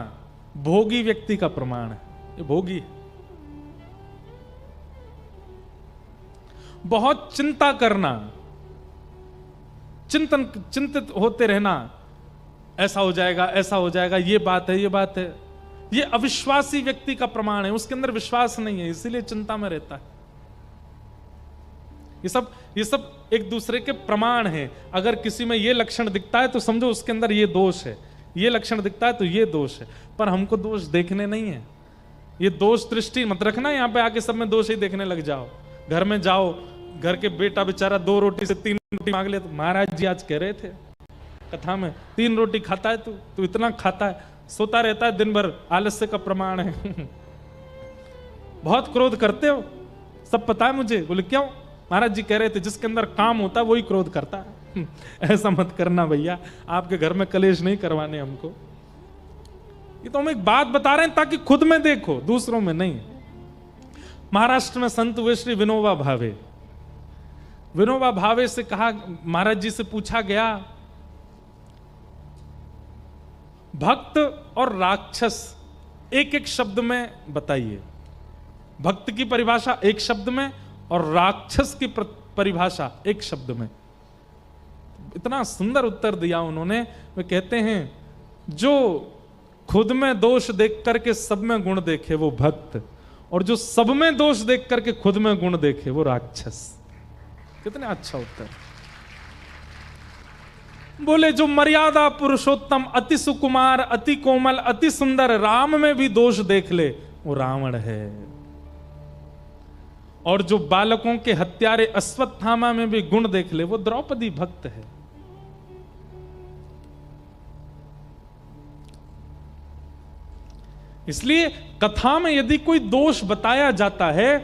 भोगी व्यक्ति का प्रमाण है, ये भोगी है। बहुत चिंता करना, चिंतित होते रहना, ऐसा हो जाएगा, ऐसा हो जाएगा, ये बात है, ये बात है, ये अविश्वासी व्यक्ति का प्रमाण है, उसके अंदर विश्वास नहीं है, इसीलिए चिंता में रहता है। ये सब एक दूसरे के प्रमाण हैं। अगर किसी में ये लक्षण दिखता है तो समझो उसके अंदर ये दोष है, ये लक्षण दिखता है तो ये दोष है, पर हमको दोष देखने नहीं है। ये दोष दृष्टि मत रखना, यहां पे आके सब में दोष ही देखने लग जाओ। घर में जाओ, घर के बेटा बेचारा 2 रोटी से 3 रोटी मांग ले, तो महाराज जी आज कह रहे थे कथा में, 3 रोटी खाता है तू इतना खाता है, सोता रहता है दिन भर, आलस्य का प्रमाण है। बहुत क्रोध करते हो, सब पता है मुझे। बोले क्यों? महाराज जी कह रहे थे जिसके अंदर काम होता है वही क्रोध करता है। ऐसा मत करना भैया, आपके घर में कलेश नहीं करवाने हमको। ये तो हम एक बात बता रहे हैं ताकि खुद में देखो, दूसरों में नहीं। महाराष्ट्र में संत हुए श्री विनोबा भावे। विनोबा भावे से कहा, महाराज जी से पूछा गया, भक्त और राक्षस एक एक शब्द में बताइए। भक्त की परिभाषा एक शब्द में और राक्षस की परिभाषा एक शब्द में। इतना सुंदर उत्तर दिया उन्होंने। वे कहते हैं, जो खुद में दोष देख करके सब में गुण देखे वो भक्त, और जो सब में दोष देख करके खुद में गुण देखे वो राक्षस। कितने अच्छा उत्तर। बोले जो मर्यादा पुरुषोत्तम, अति सुकुमार, अति कोमल, अति सुंदर राम में भी दोष देख ले वो रावण है। और जो बालकों के हत्यारे अश्वत्थामा में भी गुण देख ले वो द्रौपदी भक्त है। इसलिए कथा में यदि कोई दोष बताया जाता है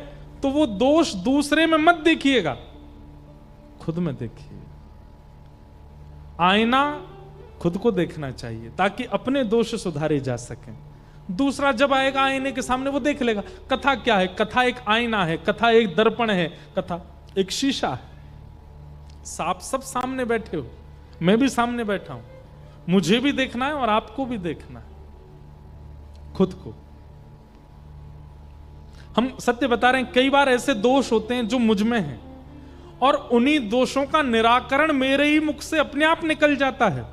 तो वो दोष दूसरे में मत देखिएगा, खुद में देखिए। आईना खुद को देखना चाहिए ताकि अपने दोष सुधारे जा सकें। दूसरा जब आएगा आईने के सामने वो देख लेगा। कथा क्या है? कथा एक आईना है, कथा एक दर्पण है, कथा एक शीशा है। आप सब सामने बैठे हो, मैं भी सामने बैठा हूं, मुझे भी देखना है और आपको भी देखना है, खुद को। हम सत्य बता रहे हैं, कई बार ऐसे दोष होते हैं जो मुझ में हैं और उन्हीं दोषों का निराकरण मेरे ही मुख से अपने आप निकल जाता है।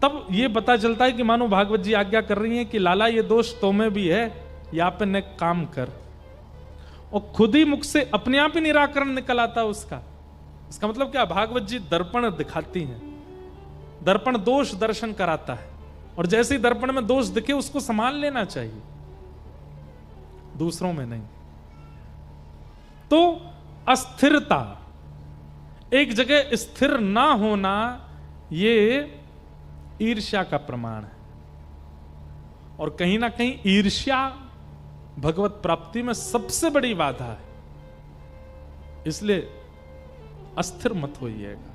तब ये पता चलता है कि मानो भागवत जी आज्ञा कर रही हैं कि लाला ये दोष तो में भी है, या पे ने काम कर, और खुद ही मुख से अपने आप ही निराकरण निकल आता है उसका। इसका मतलब क्या? भागवत जी दर्पण दिखाती हैं, दर्पण दोष दर्शन कराता है, और जैसे ही दर्पण में दोष दिखे उसको संभाल लेना चाहिए, दूसरों में नहीं। तो अस्थिरता, एक जगह स्थिर ना होना, ये ईर्ष्या का प्रमाण है। और कहीं ना कहीं ईर्ष्या भगवत प्राप्ति में सबसे बड़ी बाधा है। इसलिए अस्थिर मत होइएगा।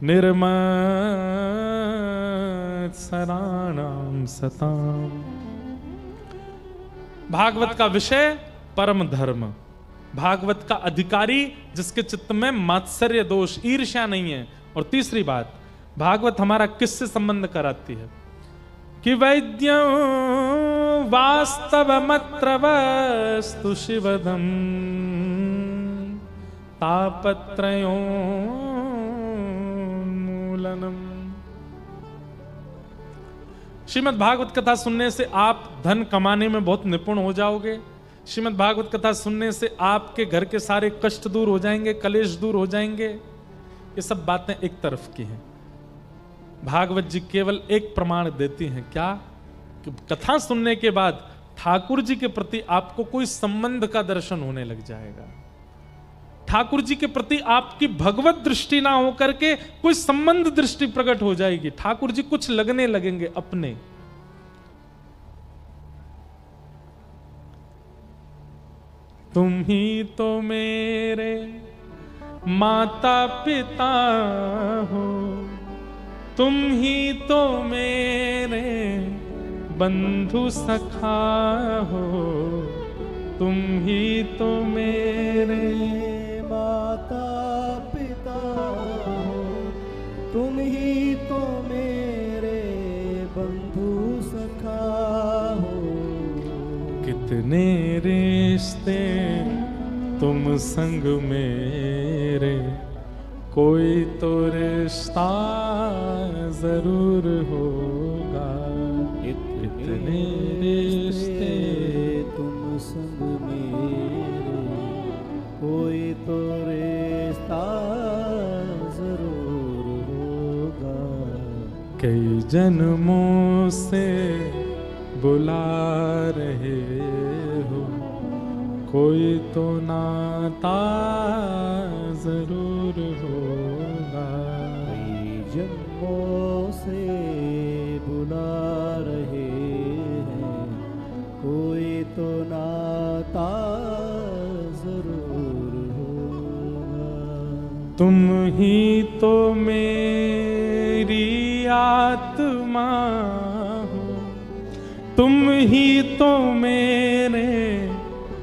निर्मत्सराणां सताम। भागवत का विषय परम धर्म, भागवत का अधिकारी जिसके चित्त में मात्सर्य दोष ईर्ष्या नहीं है। और तीसरी बात, भागवत हमारा किससे संबंध कराती है कि वैद्यं वास्तवमत्र वस्तु शिवदम् तापत्रयोन्मूलनम्। श्रीमद् भागवत कथा सुनने से आप धन कमाने में बहुत निपुण हो जाओगे। श्रीमद् भागवत कथा सुनने से आपके घर के सारे कष्ट दूर हो जाएंगे, कलेश दूर हो जाएंगे। ये सब बातें एक तरफ की हैं। भागवत जी केवल एक प्रमाण देती हैं, क्या? कि कथा सुनने के बाद ठाकुर जी के प्रति आपको कोई संबंध का दर्शन होने लग जाएगा। ठाकुर जी के प्रति आपकी भगवत दृष्टि ना हो करके कोई संबंध दृष्टि प्रकट हो जाएगी। ठाकुर जी कुछ लगने लगेंगे अपने। तुम ही तो मेरे माता पिता हो, तुम ही तो मेरे बंधु सखा हो, तुम ही तो मेरे माता पिता हो, तुम ही तो मेरे बंधु सखा हो। कितने रिश्ते तुम संग मेरे, कोई तो रिश्ता जरूर होगा। इतने रिश्ते तुम संग मेरे, कोई तो रिश्ता जरूर होगा। कई जन्मों से बुला रहे हो, कोई तो नाता जरूर होगा। कई जन्मों से बुला रहे हैं, कोई तो नाता जरूर होगा। तुम ही तो मेरी आत्मा हो, तुम ही तो मेरे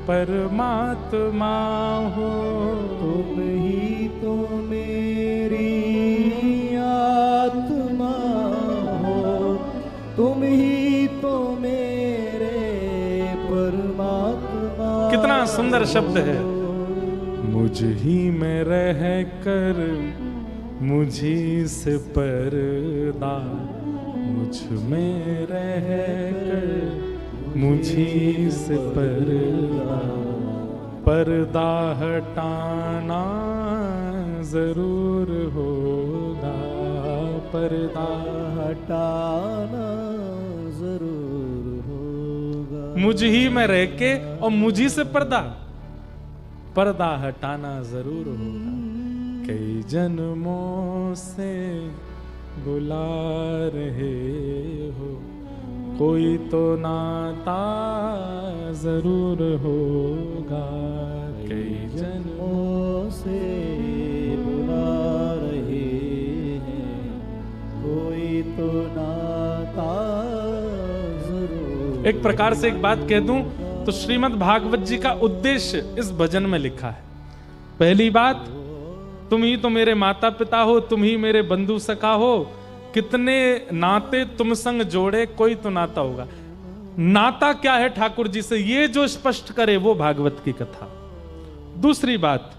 परमात्मा हो, तुम ही तो मेरी आत्मा हो, तुम ही तो मेरे परमात्मा। कितना सुंदर शब्द है। मुझ ही में रह कर मुझी से पर्दा, मुझ में रह कर मुझी से पर्दा, पर्दा हटाना जरूर होगा, पर्दा हटाना जरूर होगा। मुझ ही में रह के और मुझी से पर्दा हटाना जरूर होगा। कई जन्मों से बुला रहे हो, कोई तो नाता जरूर होगा। कई जन्मों से बुला रहे हैं, कोई तो नाता जरूर। एक प्रकार से एक बात कह दूं तो श्रीमद् भागवत जी का उद्देश्य इस भजन में लिखा है। पहली बात, तुम ही तो मेरे माता पिता हो, तुम ही मेरे बंधु सखा हो, कितने नाते तुम संग जोड़े, कोई तो नाता होगा। नाता क्या है ठाकुर जी से, ये जो स्पष्ट करे वो भागवत की कथा। दूसरी बात,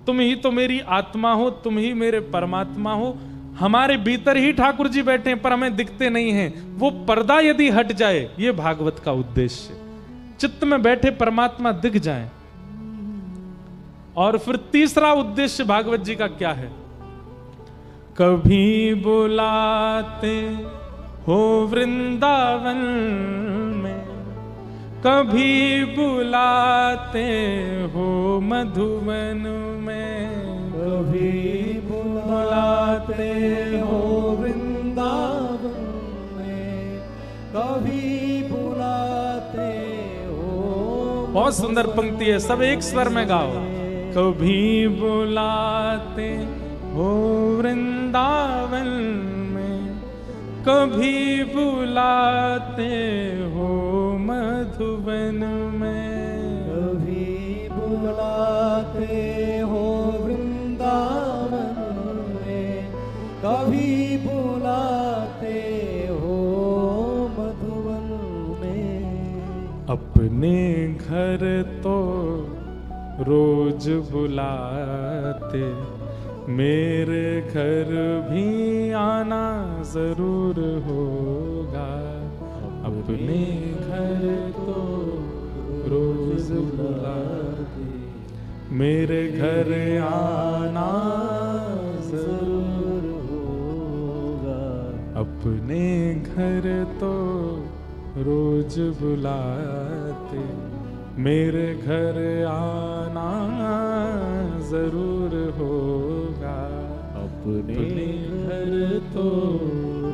तुम ही तो मेरी आत्मा हो, तुम ही मेरे परमात्मा हो। हमारे भीतर ही ठाकुर जी बैठे हैं पर हमें दिखते नहीं हैं। वो पर्दा यदि हट जाए, ये भागवत का उद्देश्य। चित्त में बैठे परमात्मा दिख जाएं। और फिर तीसरा उद्देश्य भागवत जी का क्या है? कभी बुलाते हो वृंदावन में, कभी बुलाते हो मधुवन में, कभी बुलाते हो वृंदावन में, कभी बुलाते हो। बहुत सुंदर पंक्ति है, सब एक स्वर में गाओ। कभी बुलाते हो वृंदावन में, कभी बुलाते हो मधुबन में, कभी बुलाते हो वृंदावन में, कभी बुलाते हो मधुबन में। अपने घर तो रोज बुलाते, मेरे घर भी आना जरूर होगा। अपने घर तो रोज बुलाते, मेरे घर आना जरूर होगा। अपने घर तो रोज बुलाते, मेरे घर आना जरूर होगा। अपने घर तो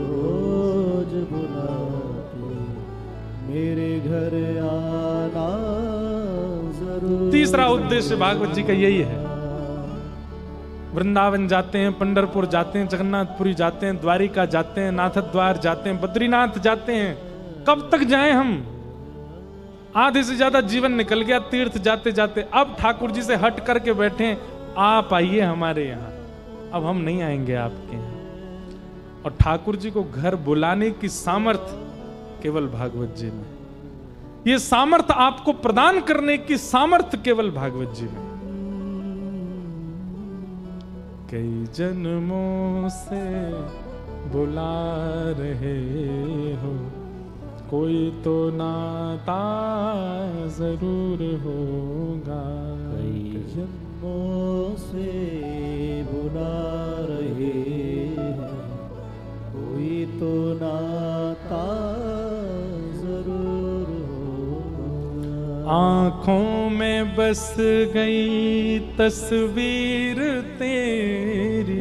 रोज बुलाते, मेरे घर आना जरूर। तीसरा उद्देश्य भागवत जी का यही है। वृंदावन जाते हैं, पंढरपुर जाते हैं, जगन्नाथपुरी जाते हैं, द्वारिका जाते हैं, नाथद्वार जाते हैं, बद्रीनाथ जाते हैं। कब तक जाएं हम? आधे से ज्यादा जीवन निकल गया तीर्थ जाते जाते। अब ठाकुर जी से हट करके बैठे, आप आइए हमारे यहाँ। अब हम नहीं आएंगे आपके यहाँ। और ठाकुर जी को घर बुलाने की सामर्थ केवल भागवत जी में। ये सामर्थ आपको प्रदान करने की सामर्थ केवल भागवत जी में। कई जन्मों से बुला रहे हो, कोई तो नाता जरूर होगा। कई जन्मों से बुला रहे हैं, कोई तो नाता जरूर होगा। आंखों में बस गई तस्वीर तेरी,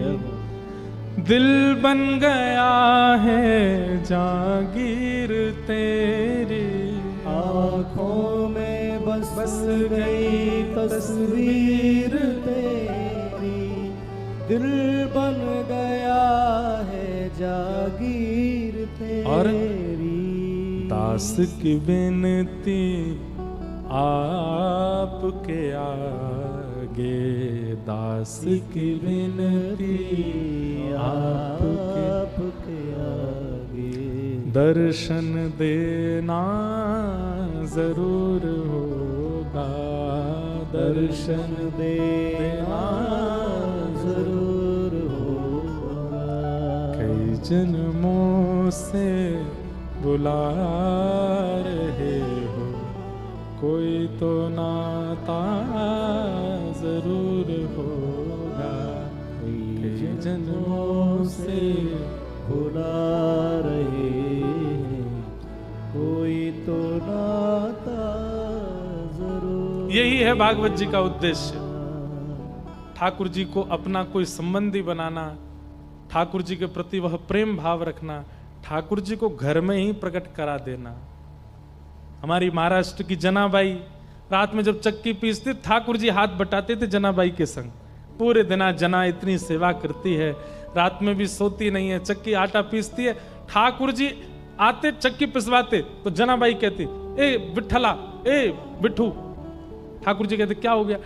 दिल बन गया है जागीर तेरी। आँखों में बस गई तस्वीर तेरी, दिल बन गया है जागीर तेरी। और दास की विनती आपके आगे, दास की विनती आपके आगे, दर्शन देना जरूर होगा। दर्शन देना जरूर होगा। कई जन्मों से बुला रहे हो, कोई तो नाता जरूर होगा। जन्मों से खुला रहे, कोई तो नाता जरूर। यही है भागवत जी का उद्देश्य, ठाकुर जी को अपना कोई संबंधी बनाना, ठाकुर जी के प्रति वह प्रेम भाव रखना, ठाकुर जी को घर में ही प्रकट करा देना। हमारी महाराष्ट्र की जनाबाई रात में जब चक्की पीसती, ठाकुर जी हाथ बटाते थे जनाबाई के संग। पूरे दिन जना इतनी सेवा करती है, रात में भी सोती नहीं है, चक्की आटा पीसती है। ठाकुर जी आते चक्की पिसवाते तो जनाबाई कहती, ए विठला, ए बिट्ठू। ठाकुर जी कहते क्या हो गया?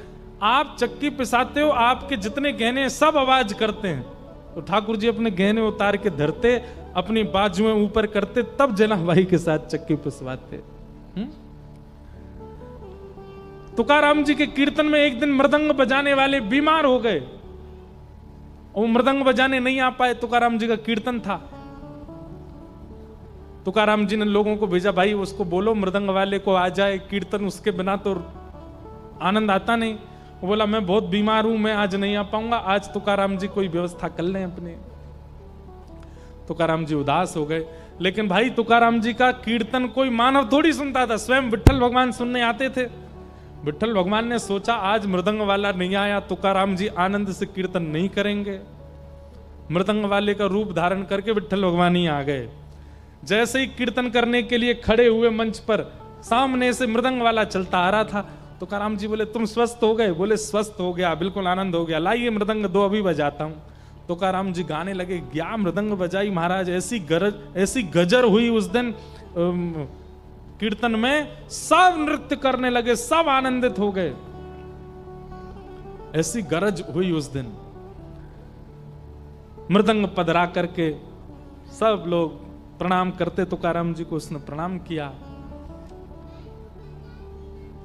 आप चक्की पिसाते हो, आपके जितने गहने सब आवाज करते हैं। तो ठाकुर जी अपने गहने उतार के धरते, अपनी बाजुएं ऊपर करते, तब जनाबाई के साथ चक्की पिसवाते। तुकाराम जी के कीर्तन में एक दिन मृदंग बजाने वाले बीमार हो गए, वो मृदंग बजाने नहीं आ पाए। तुकाराम जी का कीर्तन था, तुकाराम जी ने लोगों को भेजा, भाई उसको बोलो मृदंग वाले को आ जाए, कीर्तन उसके बिना तो आनंद आता नहीं। वो बोला मैं बहुत बीमार हूं, मैं आज नहीं आ पाऊंगा, आज तुकाराम जी कोई व्यवस्था कर लें अपने। तुकाराम जी उदास हो गए। लेकिन भाई तुकाराम जी का कीर्तन कोई मानव थोड़ी सुनता था, स्वयं विठ्ठल भगवान सुनने आते थे। विठ्ठल भगवान ने सोचा आज मृदंग वाला नहीं आया, तुकाराम जी आनंद से कीर्तन नहीं करेंगे। मृदंग वाले का रूप धारण करके विठ्ठल भगवान ही आ गए। जैसे ही कीर्तन करने के लिए खड़े हुए मंच पर, सामने से मृदंग वाला चलता आ रहा था। तुकाराम जी बोले तुम स्वस्थ हो गए? बोले स्वस्थ हो गया, बिल्कुल आनंद हो गया, लाइए मृदंग दो अभी बजाता हूं। तुकाराम जी गाने लगे, क्या मृदंग बजाई महाराज, ऐसी गजर हुई उस दिन कीर्तन में, सब नृत्य करने लगे, सब आनंदित हो गए, ऐसी गरज हुई उस दिन। मृदंग पधरा करके सब लोग प्रणाम करते, तुकाराम जी को उसने प्रणाम किया।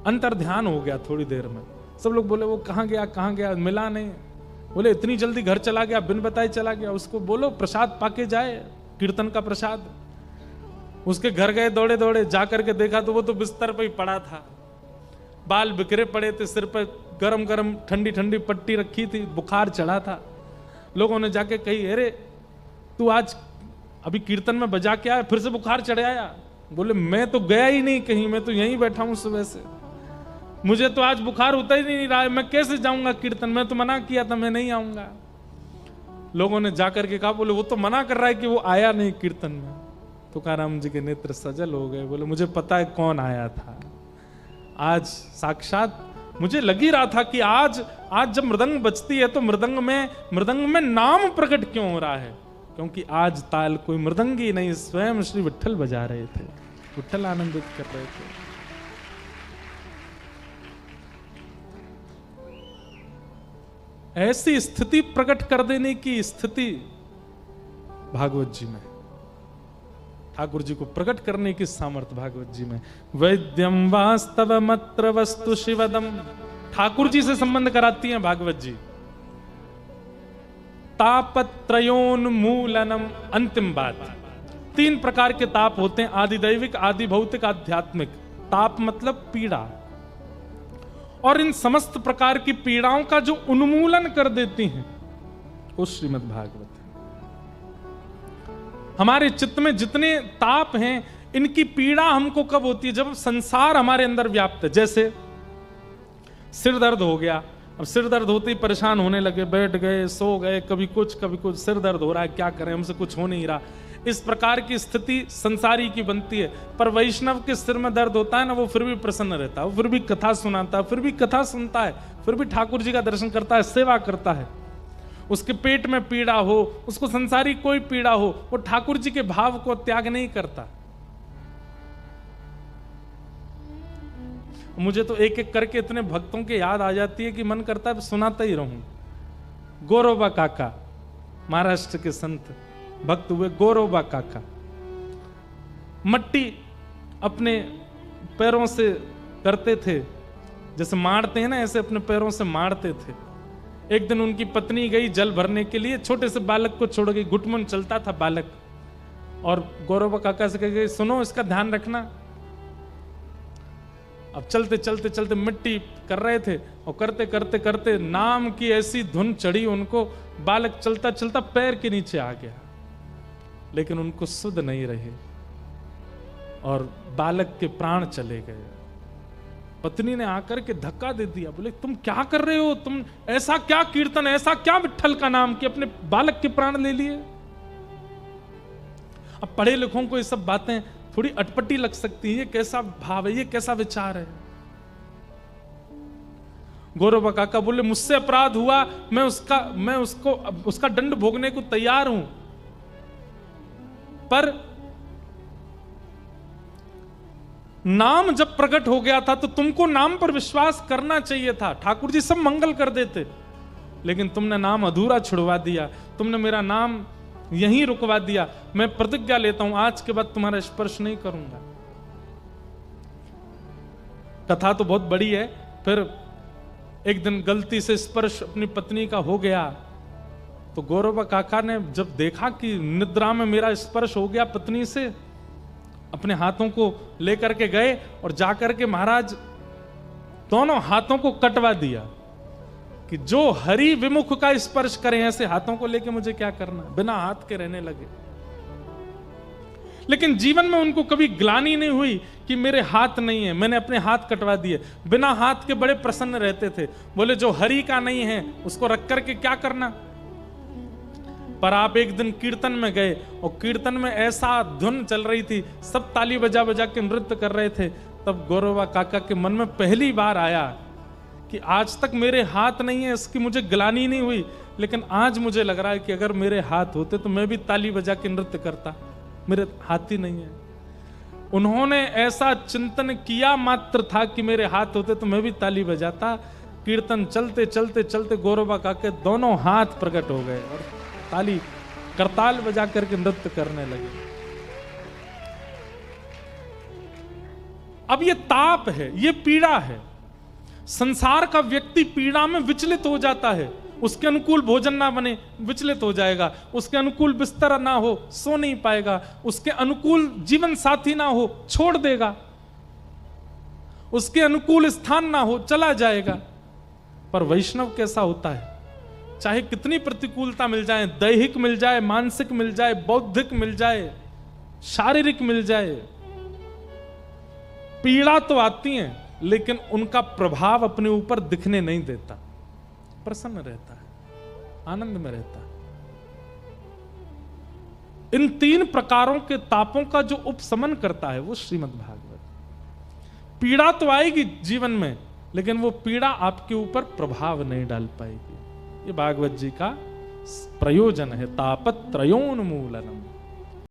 अंतर ध्यान हो गया थोड़ी देर में। सब लोग बोले वो कहां गया, मिला नहीं। बोले इतनी जल्दी घर चला गया, बिन बताए चला गया, उसको बोलो प्रसाद पाके जाए, कीर्तन का प्रसाद। उसके घर गए दौड़े दौड़े, जाकर के देखा तो वो तो बिस्तर पे ही पड़ा था, बाल बिखरे पड़े थे, सिर पर गरम गरम ठंडी ठंडी पट्टी रखी थी, बुखार चढ़ा था। लोगों ने जाके कही अरे तू आज अभी कीर्तन में बजा के आया, फिर से बुखार चढ़ आया? बोले मैं तो गया ही नहीं कहीं, मैं तो यहीं बैठा हूं सुबह से, मुझे तो आज बुखार उतर ही नहीं रहा है, मैं कैसे जाऊंगा कीर्तन, मैं तो मना किया था मैं नहीं आऊंगा। लोगों ने जाकर के कहा, बोले वो तो मना कर रहा है कि वो आया नहीं कीर्तन में। तुकाराम जी के नेत्र सजल हो गए, बोले मुझे पता है कौन आया था, आज साक्षात मुझे लग ही रहा था कि आज जब मृदंग बजती है तो मृदंग में नाम प्रकट क्यों हो रहा है, क्योंकि आज ताल कोई मृदंगी नहीं, स्वयं श्री विठ्ठल बजा रहे थे, विठ्ठल आनंदित कर रहे थे। ऐसी स्थिति प्रकट कर देने की स्थिति भागवत जी में, ठाकुर जी को प्रकट करने की सामर्थ्य भागवत जी में। वैद्यम वास्तवमत्र वस्तु शिवदम, ठाकुर जी से संबंध कराती हैं भागवत जी। तापत्रयोन्मूलनम, अंतिम बात, 3 प्रकार के ताप होते हैं, आदि दैविक, आदि भौतिक, आध्यात्मिक। ताप मतलब पीड़ा, और इन समस्त प्रकार की पीड़ाओं का जो उन्मूलन कर देती हैं वो श्रीमद् भागवत है। हमारे चित्त में जितने ताप हैं, इनकी पीड़ा हमको कब होती है? जब संसार हमारे अंदर व्याप्त है। जैसे सिर दर्द हो गया, अब सिर दर्द होते ही परेशान होने लगे, बैठ गए, सो गए, कभी कुछ सिर दर्द हो रहा है, क्या करें, हमसे कुछ हो नहीं रहा। इस प्रकार की स्थिति संसारी की बनती है। पर वैष्णव के सिर में दर्द होता है ना, वो फिर भी प्रसन्न रहता है, वो फिर भी कथा सुनाता है, फिर भी कथा सुनता है, फिर भी ठाकुर जी का दर्शन करता है, सेवा करता है। उसके पेट में पीड़ा हो, उसको संसारी कोई पीड़ा हो, वो ठाकुर जी के भाव को त्याग नहीं करता। मुझे तो एक एक करके इतने भक्तों के याद आ जाती है कि मन करता है सुनाता ही रहूं। गौरोबा काका, महाराष्ट्र के संत भक्त हुए गौरोबा काका, मट्टी अपने पैरों से करते थे, जैसे मारते हैं ना, ऐसे अपने पैरों से मारते थे। एक दिन उनकी पत्नी गई जल भरने के लिए, छोटे से बालक को छोड़ गई, घुटमुन चलता था बालक, और गौरोबा काका से कह गई सुनो इसका ध्यान रखना। अब चलते चलते चलते मिट्टी कर रहे थे और करते करते करते नाम की ऐसी धुन चढ़ी उनको, बालक चलता चलता पैर के नीचे आ गया, लेकिन उनको सुध नहीं रहे और बालक के प्राण चले गए। पत्नी ने आकर के धक्का दे दिया, बोले तुम क्या कर रहे हो, तुम ऐसा क्या कीर्तन, ऐसा क्या विट्ठल का नाम कि अपने बालक के प्राण ले लिए। अब पढ़े लिखों को ये सब बातें थोड़ी अटपटी लग सकती है, ये कैसा भाव है, ये कैसा विचार है। गौरव काका बोले मुझसे अपराध हुआ, मैं उसका दंड भोगने को तैयार हूं, पर नाम जब प्रकट हो गया था तो तुमको नाम पर विश्वास करना चाहिए था। ठाकुर जी सब मंगल कर देते, लेकिन तुमने नाम अधूरा छुड़वा दिया, तुमने मेरा नाम यहीं रुकवा दिया। मैं प्रतिज्ञा लेता हूं आज के बाद तुम्हारा स्पर्श नहीं करूंगा। कथा तो बहुत बड़ी है। फिर एक दिन गलती से स्पर्श अपनी पत्नी का हो गया, तो गौरव काका ने जब देखा कि निद्रा में मेरा स्पर्श हो गया पत्नी से, अपने हाथों को लेकर के गए और जाकर के महाराज दोनों हाथों को कटवा दिया कि जो हरि विमुख का स्पर्श करें, ऐसे हाथों को लेके मुझे क्या करना, बिना हाथ के रहने लगे। लेकिन जीवन में उनको कभी ग्लानि नहीं हुई कि मेरे हाथ नहीं है, मैंने अपने हाथ कटवा दिए। बिना हाथ के बड़े प्रसन्न रहते थे, बोले जो हरि का नहीं है उसको रख करके क्या करना। पर आप एक दिन कीर्तन में गए और कीर्तन में ऐसा धुन चल रही थी, सब ताली बजा बजा के नृत्य कर रहे थे, तब गौरवा काका के मन में पहली बार आया कि आज तक मेरे हाथ नहीं है, इसकी मुझे ग्लानि नहीं हुई, लेकिन आज मुझे लग रहा है कि अगर मेरे हाथ होते तो मैं भी ताली बजा के नृत्य करता, मेरे हाथ ही नहीं है। उन्होंने ऐसा चिंतन किया मात्र था कि मेरे हाथ होते तो मैं भी ताली बजाता। कीर्तन चलते चलते चलते गौरवा काके दोनों हाथ प्रकट हो गए और ताली करताल बजा करके नृत्य करने लगे। अब ये ताप है, ये पीड़ा है। संसार का व्यक्ति पीड़ा में विचलित हो जाता है, उसके अनुकूल भोजन ना बने विचलित हो जाएगा, उसके अनुकूल बिस्तर ना हो सो नहीं पाएगा, उसके अनुकूल जीवन साथी ना हो छोड़ देगा, उसके अनुकूल स्थान ना हो चला जाएगा। पर वैष्णव कैसा होता है, चाहे कितनी प्रतिकूलता मिल जाए, दैहिक मिल जाए, मानसिक मिल जाए, बौद्धिक मिल जाए, शारीरिक मिल जाए, पीड़ा तो आती है लेकिन उनका प्रभाव अपने ऊपर दिखने नहीं देता, प्रसन्न रहता है, आनंद में रहता है। इन तीन प्रकारों के तापों का जो उपशमन करता है वो श्रीमद् भागवत। पीड़ा तो आएगी जीवन में, लेकिन वो पीड़ा आपके ऊपर प्रभाव नहीं डाल पाएगी। ये भागवत जी का प्रयोजन है, तापत्रयोन्मूलनम।